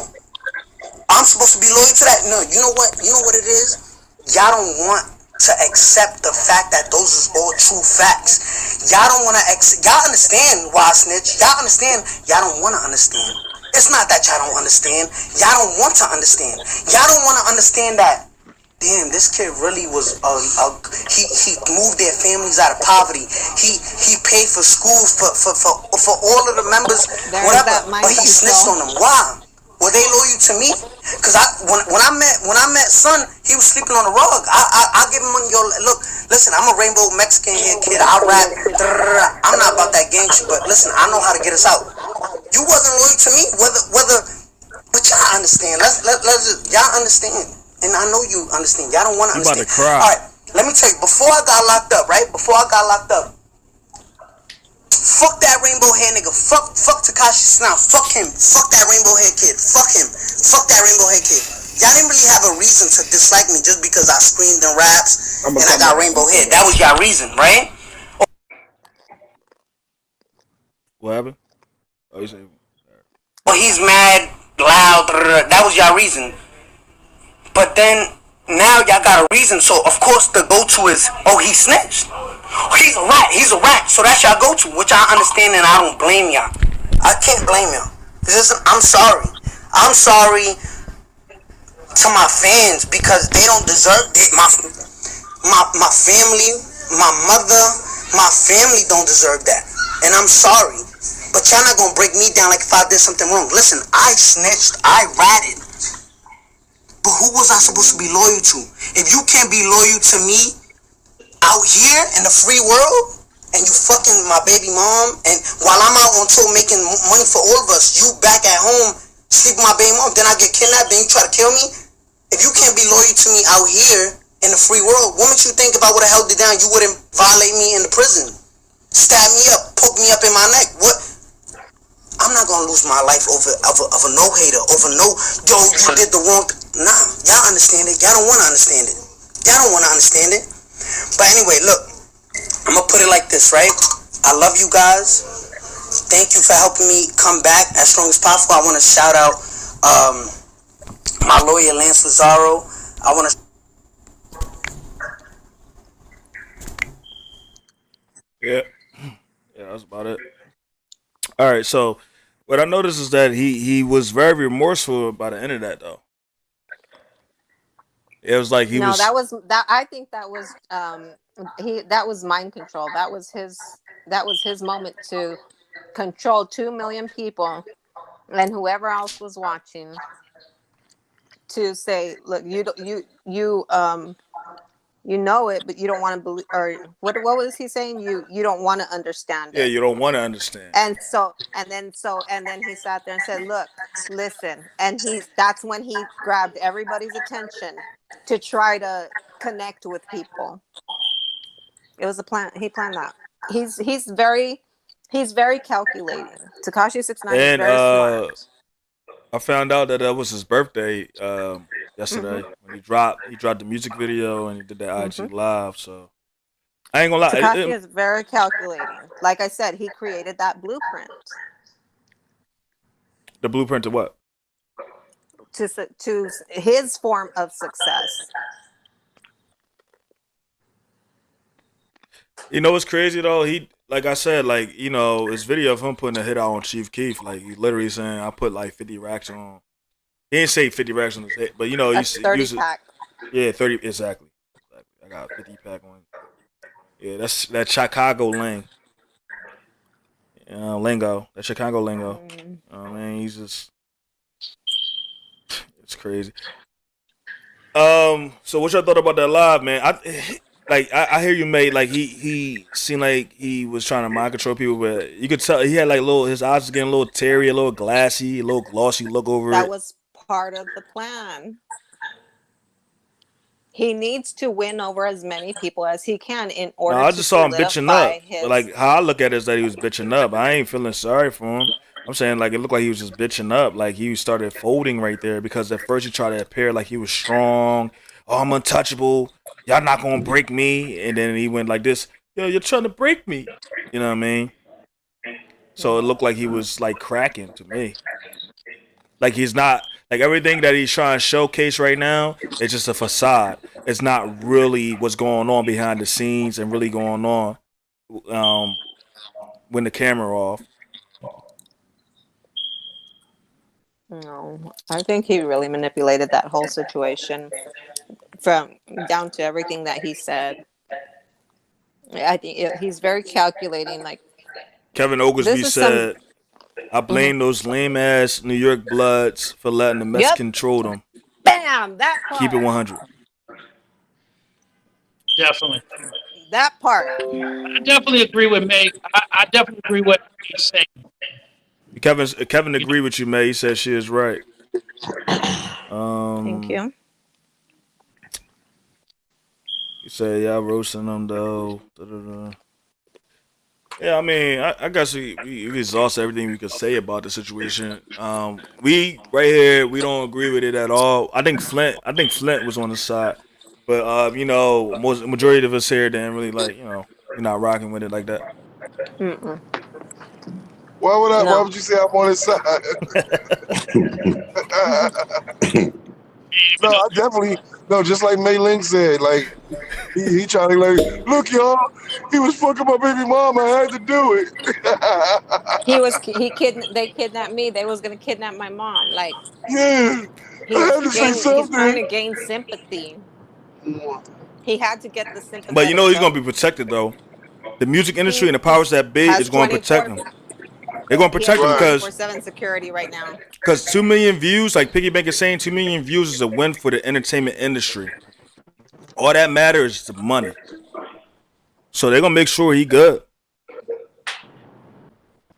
I'm supposed to be loyal to that? No, you know what? You know what it is? Y'all don't want to accept the fact that those is all true facts. Y'all don't want to y'all understand why I snitch. Y'all understand. Y'all don't want to understand. It's not that y'all don't understand. Y'all don't want to understand. Y'all don't want to understand that. Damn, this kid really was he moved their families out of poverty. He paid for schools for all of the members, whatever. But he snitched on them. Why? Were they loyal to me? Cause when I met Son, he was sleeping on the rug. I give him money. Yo, look, listen, I'm a rainbow Mexican here, kid. I rap. I'm not about that gang shit, but listen, I know how to get us out. You wasn't loyal to me, whether. But y'all understand. Let's just, y'all understand, and I know you understand. Y'all don't want to understand. About to cry. All right, let me tell you. Before I got locked up, right? Fuck that rainbow hair nigga. Fuck Tekashi Snout. Fuck him. Fuck that rainbow hair kid. Fuck him. Fuck that rainbow hair kid. Y'all didn't really have a reason to dislike me just because I screamed in raps and I got rainbow hair. That was your reason, right? What happened? Oh, you say. Well, he's mad, loud. That was your reason. But then now y'all got a reason. So of course the go-to is, oh, he snitched. He's a rat. He's a rat. So that's y'all go-to, which I understand, and I don't blame y'all. I can't blame y'all. I'm sorry. I'm sorry to my fans because they don't deserve it. My family, my mother, my family don't deserve that, and I'm sorry. But y'all not gonna break me down like if I did something wrong. Listen, I snitched. I ratted. But who was I supposed to be loyal to? If you can't be loyal to me out here in the free world, and you fucking my baby mom, and while I'm out on tour making money for all of us, you back at home sleep with my baby mom, then I get kidnapped, then you try to kill me? If you can't be loyal to me out here in the free world, what makes you think if I would have held it down, you wouldn't violate me in the prison? Stab me up, poke me up in my neck. What? I'm not gonna lose my life over no hater, over no, yo, you did the wrong Nah, y'all understand it. Y'all don't wanna understand it. Y'all don't wanna understand it. But anyway, look, I'm gonna put it like this, right? I love you guys. Thank you for helping me come back as strong as possible. I wanna shout out my lawyer Lance Lazaro. I wanna Yeah, that's about it. All right, so what I noticed is that he was very remorseful by the end of that, though. It was like he No, was. that. I think that was that was mind control. That was his moment to control 2 million people and whoever else was watching to say, look, you know it, but you don't want to believe, or what was he saying? You don't want to understand it. Yeah, you don't want to understand. And then he sat there and said, look, listen. And that's when he grabbed everybody's attention to try to connect with people. It was a plan. He planned that. He's very calculating. Tekashi 6ix9ine is very smart. I found out that was his birthday yesterday when he dropped the music video and he did that IG live. So I ain't gonna lie. Tekashi is very calculating. Like I said, he created that blueprint. The blueprint to what? To his form of success. You know what's crazy though? He, like I said, like, you know, his video of him putting a hit out on Chief Keef, like he literally saying, "I put like 50 racks on." He didn't say 50 racks on his head, but you know, That's 30 pack. Yeah, 30 exactly. I got 50 pack on. Yeah, that's that Chicago lingo. That Chicago lingo. I mean, he's just, it's crazy. So what y'all thought about that live, man? I hear you made like he seemed like he was trying to mind control people, but you could tell he had like his eyes was getting a little teary, a little glassy, a little glossy look over it. That was part of the plan. He needs to win over as many people as he can in order to I just saw him bitching up. His... Like how I look at it is that he was bitching up. I ain't feeling sorry for him. I'm saying like it looked like he was just bitching up. Like he started folding right there because at first he tried to appear like he was strong. Oh, I'm untouchable. Y'all not gonna break me. And then he went like this. Yo, you're trying to break me. You know what I mean? So it looked like he was like cracking to me. Like he's not, like everything that he's trying to showcase right now, it's just a facade. It's not really what's going on behind the scenes and really going on when the camera off. No, I think he really manipulated that whole situation from down to everything that he said. I think he's very calculating. Like Kevin Oglesby said, I blame those lame ass New York Bloods for letting the Mets control them. Bam! That part. Keep it 100. Definitely. That part. I definitely agree with Meg. I definitely agree with what he's saying. Kevin agreed with you, May. He said she is right. Thank you. He said, y'all roasting them though. Da-da-da. Yeah, I mean, I guess we exhausted everything we could say about the situation. We right here, we don't agree with it at all. I think Flint was on the side. But you know, majority of us here didn't really like, you know, you're not rocking with it like that. Mm-mm. Why No. would you say I'm on his side? No, I definitely no. Just like Mei Ling said, like he trying to like, look, y'all, he was fucking my baby mom. I had to do it. They kidnapped me. They was gonna kidnap my mom. Like Yeah, I had to say he's trying something. to gain sympathy. He had to get the But you know sympathetic he's gonna vote. be protected though. The music industry He and the powers that be has is going to protect 24. him. They're going to He has protect him Right. 24/7 security right now. because 2 million views, like Piggy Bank is saying, 2 million views is a win for the entertainment industry. All that matters is the money. So they're gonna make sure he good.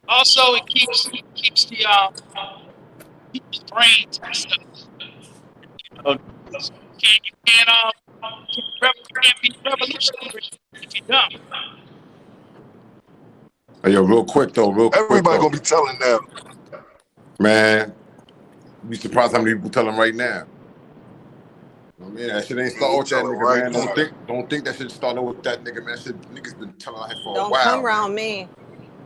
Also, it keeps the people's brains. You can't be revolutionary if you're dumb. Hey, yo, real quick though. Everybody gonna be telling them. Man, you be surprised how many people tell him right now. I mean, that shit ain't start with that nigga, Right man. now. Don't think that shit started with that nigga, man. Shit, niggas been telling out here for a Don't while. come around me.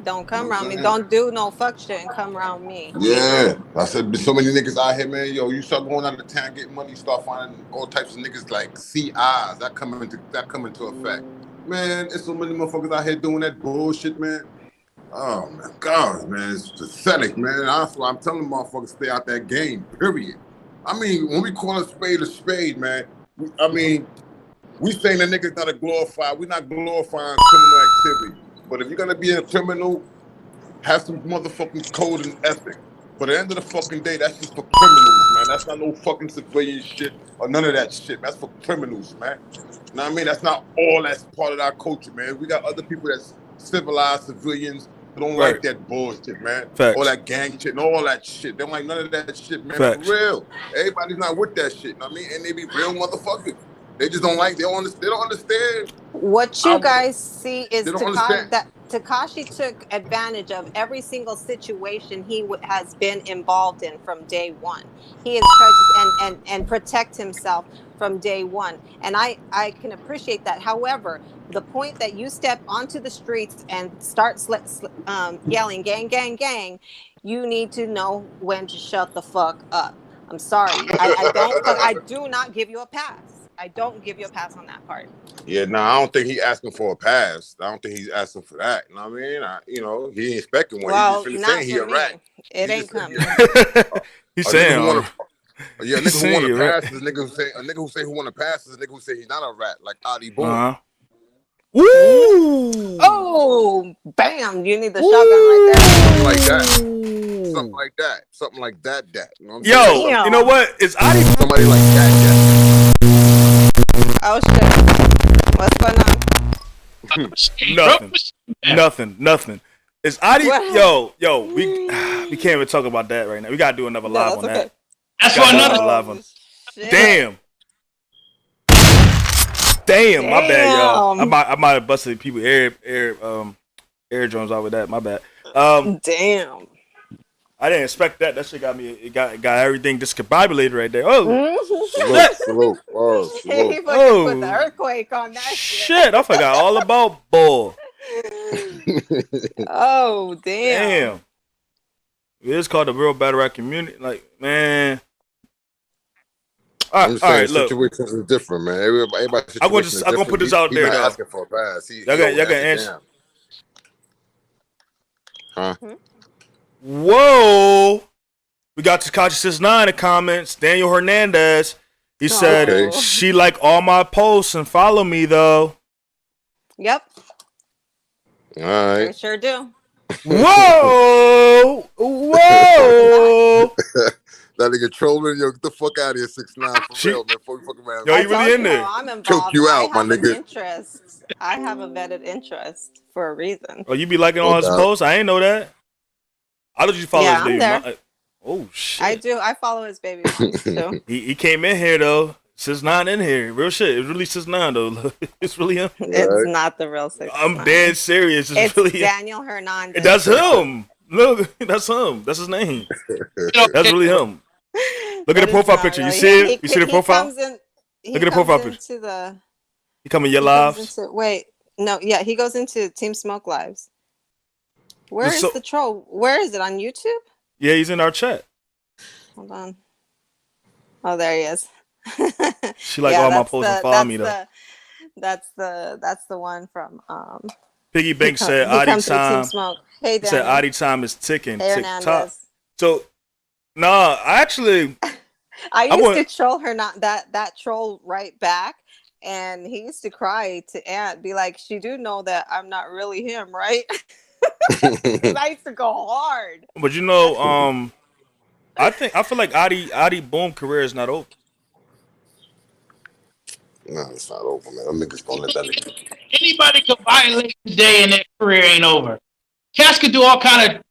Don't come around me. Don't do no fuck shit and come around me. Yeah, I said there's so many niggas out here, man. Yo, you start going out of town getting money, you start finding all types of niggas like CIs that come into effect. Man, there's so many motherfuckers out here doing that bullshit, man. Oh my God, man, it's pathetic, man. Honestly, I'm telling motherfuckers stay out that game. Period. I mean, when we call a spade, man. I mean, we saying the niggas not a glorified. We're not glorifying criminal activity. But if you're gonna be a criminal, have some motherfucking code and ethic. But at the end of the fucking day, that's just for criminals, man. That's not no fucking civilian shit or none of that shit. That's for criminals, man. You know what I mean? That's not all that's part of our culture, man. We got other people that's civilized civilians who don't like that bullshit, man. Facts. All that gang shit and all that shit. They don't like none of that shit, man. Facts. For real. Everybody's not with that shit, you know what I mean? And they be real motherfuckers. They just don't like, they don't understand. What you guys see is They don't understand. Tekashi took advantage of every single situation he has been involved in from day one. He has tried to and protect himself from day one, and I can appreciate that. However, the point that you step onto the streets and start yelling gang gang gang, you need to know when to shut the fuck up. I'm sorry, I do not give you a pass. I don't give you a pass on that part. Yeah, no, I don't think he's asking for a pass. I don't think he's asking for that. You know what I mean? He ain't expecting one. Well, He's just not saying he for a me. rat. It ain't coming. He's saying, a nigga who want to right. pass is a nigga who say who want to pass is a nigga who say he's not a rat, like Adi Boom. Woo! Oh, bam! You need the shotgun right there. Something like that. Something like that. You know what I'm saying? Yo, you know what? It's Adi. Somebody like that. Oh shit! What's going on? Nothing. It's Adi. Yo, we can't even talk about that right now. We gotta do another live on that. That's for another live on. Damn, my bad, y'all. I might have busted people air drums out with that. My bad. Damn. I didn't expect that. That shit got me. It got everything discombobulated right there. Oh, salute. He put the earthquake on that shit. I forgot all about bull. Oh damn. It's called the real battle rap community. Like, man. I'm saying situations is different, man. Everybody's situation I'm gonna put this out there. He's not asking for a pass. Y'all can answer. Huh? Whoa! We got Tekashi 6ix9ine in the comments. Daniel Hernandez. He said she like all my posts and follow me though. Yep. All right. I sure do. Whoa! That nigga trolling, yo, get the fuck out of here, 6ix9ine, for real, man. Before we fucking around. Yo, you really in there? I'm involved. Choke you out, my nigga. I have a vetted interest for a reason. Oh, you be liking all his posts? I ain't know that. I thought you follow his baby mom. Oh shit! I do. I follow his baby moms too. He came in here though. 6ix9ine in here. Real shit. It's really 6ix9ine though. It's really him. It's not the real 6ix9ine. I'm dead serious. It's really Daniel Hernandez. That's him. Look, that's him. That's his name. That's really him. Look at the profile picture. You see it? You see the profile? Look at the profile picture. He come in your lives. He goes into Team Smoke lives. Where is the troll? Where is it on YouTube? Yeah, he's in our chat. Hold on. Oh, there he is. She like all my posts and follow me though. That's the one from Piggy Bank said Adi time. Hey, he said Adi time is ticking. Hey, tick tock. So I actually I used to troll her, not that troll right back, and he used to cry to Aunt, be like, she do know that I'm not really him, right? I used to go hard. But you know, I feel like Adi Boom career is not over. No, it's not over, man. Them niggas gonna let that nigga. Anybody can violate today and their career ain't over. Cats could do all kind of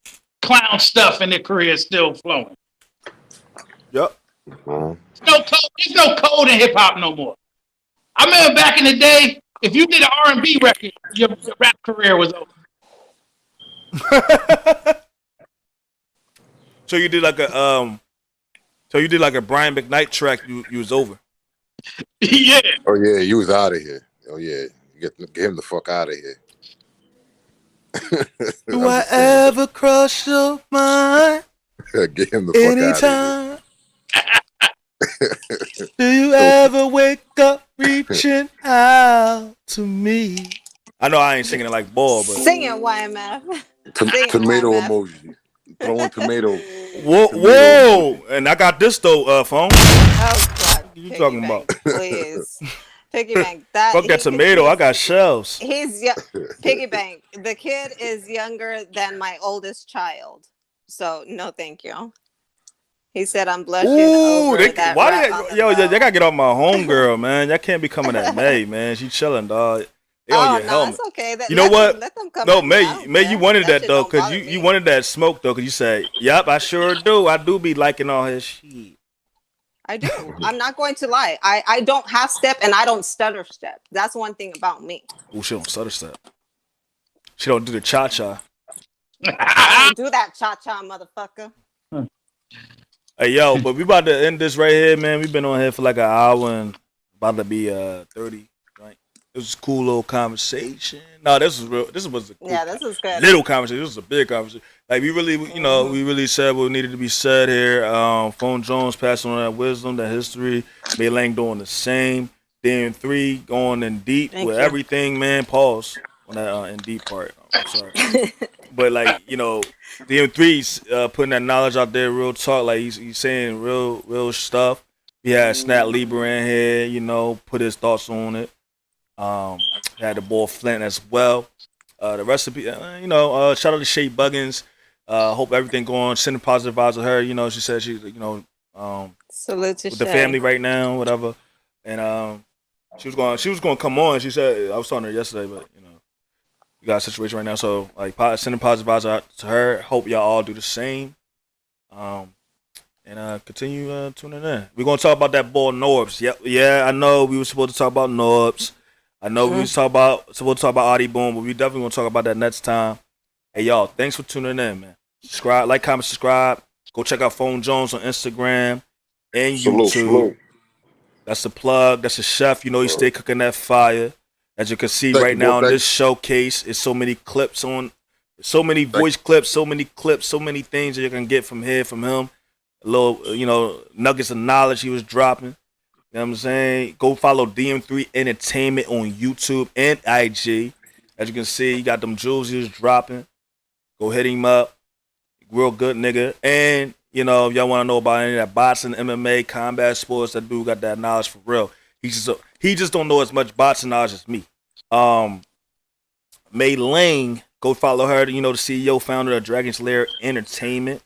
clown stuff and their career is still flowing. Yep. There's no code in hip hop no more. I remember back in the day, if you did an R&B record, your rap career was over. So you did like a Brian McKnight track. You was over. Yeah. Oh yeah, you was out of here. Oh yeah, get him the fuck out of here. Do I ever cross your mind? Get him the fuck anytime. Out of here. Do you ever wake up reaching out to me? I know I ain't singing it like Ball, but singing YMF. Tomato emoji. Throwing tomato. Whoa! And I got this though, phone. Oh God! You talking about? Please, Piggy Bank. Fuck that tomato. I got shells. He's Piggy Bank. The kid is younger than my oldest child, so no, thank you. He said I'm blushing over that. Y'all gotta get off my homegirl, man. Y'all can't be coming at May, man. She chilling, dog. It's okay. You know what? Let them come. No, May, you wanted that though, cause you wanted that smoke though, cause you said, "Yep, I sure do. I do be liking all his shit." I do. I'm not going to lie. I don't half step and I don't stutter step. That's one thing about me. Oh, she don't stutter step. She don't do the cha cha. I don't do that cha cha, motherfucker. Hey yo, but we about to end this right here, man. We've been on here for like an hour and about to be 30. It was a cool little conversation. No, this was real. This was a cool, this was good. Little conversation. This was a big conversation. Like we really, we really said what needed to be said here. Phone Jones passing on that wisdom, that history. May Lang doing the same. DM3 going in deep with everything, man. Pause on that in deep part. I'm sorry, but like DM3's putting that knowledge out there, real talk. Like he's saying real stuff. He had Snap Lieber in here, put his thoughts on it. Had the boy Flint as well. The recipe, shout out to Shay Buggins. Hope everything going. Sending positive vibes to her. She said she's, salute to with Shay. the family right now, whatever. And she was going to come on. She said I was talking to her yesterday, but you got a situation right now. So like sending positive vibes out to her. Hope y'all all do the same. And continue tuning in. We're gonna talk about that boy Norbs. Yeah, I know we were supposed to talk about Norbs. I know we was supposed to talk about Adi Boom, but we definitely gonna talk about that next time. Hey y'all, thanks for tuning in, man. Subscribe, like, comment, subscribe. Go check out Phone Jones on Instagram and YouTube. Salute. That's the plug. That's the chef. He stay cooking that fire. As you can see right now in this showcase, it's so many clips on, so many voice clips, so many things that you can get from here, from him. A little, nuggets of knowledge he was dropping. You know what I'm saying? Go follow DM3 Entertainment on YouTube and IG. As you can see, he got them jewels he was dropping. Go hit him up. Real good nigga. And, if y'all want to know about any of that boxing, MMA, combat sports, that dude got that knowledge for real. He just don't know as much boxing knowledge as me. May Lang, go follow her, the CEO, founder of Dragon's Lair Entertainment.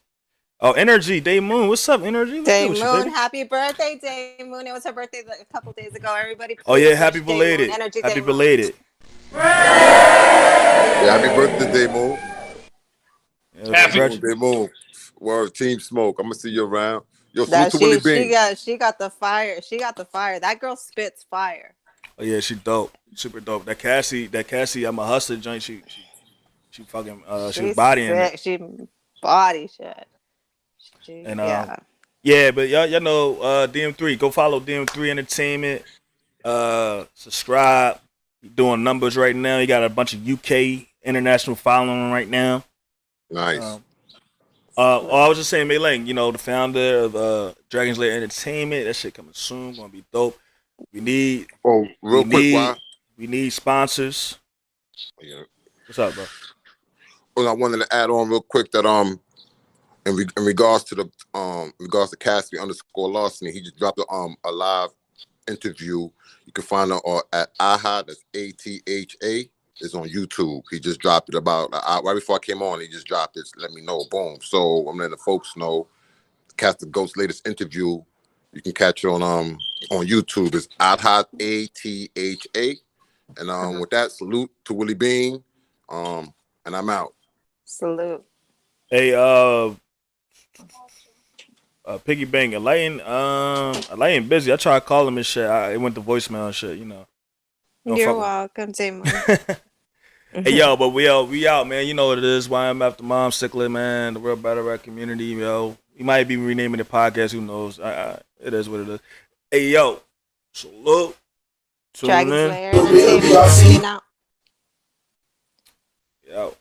Oh, Energy, Day Moon. What's up, Energy? Day Moon, happy birthday, Day Moon. It was her birthday a couple days ago. Everybody. Oh yeah, happy belated. Happy belated. Yeah, happy birthday, Day Moon. Happy birthday, Day Moon. Well, Team Smoke. I'm gonna see you around. Yo, she got the fire. She got the fire. That girl spits fire. Oh yeah, she dope. Super dope. That Cassie, I'm a hustler joint. She fucking she was bodying it. She body shit. Yeah, but y'all know DM3. Go follow DM3 Entertainment. Subscribe. He's doing numbers right now. He got a bunch of UK international following right now. Nice. I was just saying, Mei Lang, you know, the founder of Dragon's Lair Entertainment. That shit coming soon. Gonna be dope. We need. We need sponsors. Yeah. What's up, bro? Well, I wanted to add on real quick that in regards to Cassie _ Larceny, he just dropped a live interview. You can find it at AHA. That's ATHA. It's on YouTube. He just dropped it about right before I came on. He just dropped it. Let me know. Boom. So I'm letting the folks know. Cassie Ghost's latest interview. You can catch it on YouTube. It's AHA. ATHA. And with that, salute to Willie Bean. And I'm out. Salute. Hey, Piggy Bang, Elaine busy. I tried to call him and shit. It went to voicemail and shit, you know. You're welcome, Damon. Hey, yo, but we out, man. You know what it is. YM After Mom, Sickler, man. The Real Battle Rap community, yo. We might be renaming the podcast. Who knows? It is what it is. Hey, yo. Salute. Dragon's Lair Entertainment. Signing out. Yo.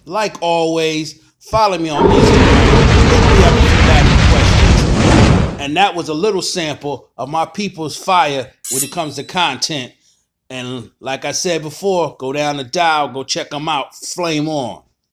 Like always, follow me on Instagram. Hit me up if you got any questions. And that was a little sample of my people's fire when it comes to content. And like I said before, go down the dial, go check them out. Flame on.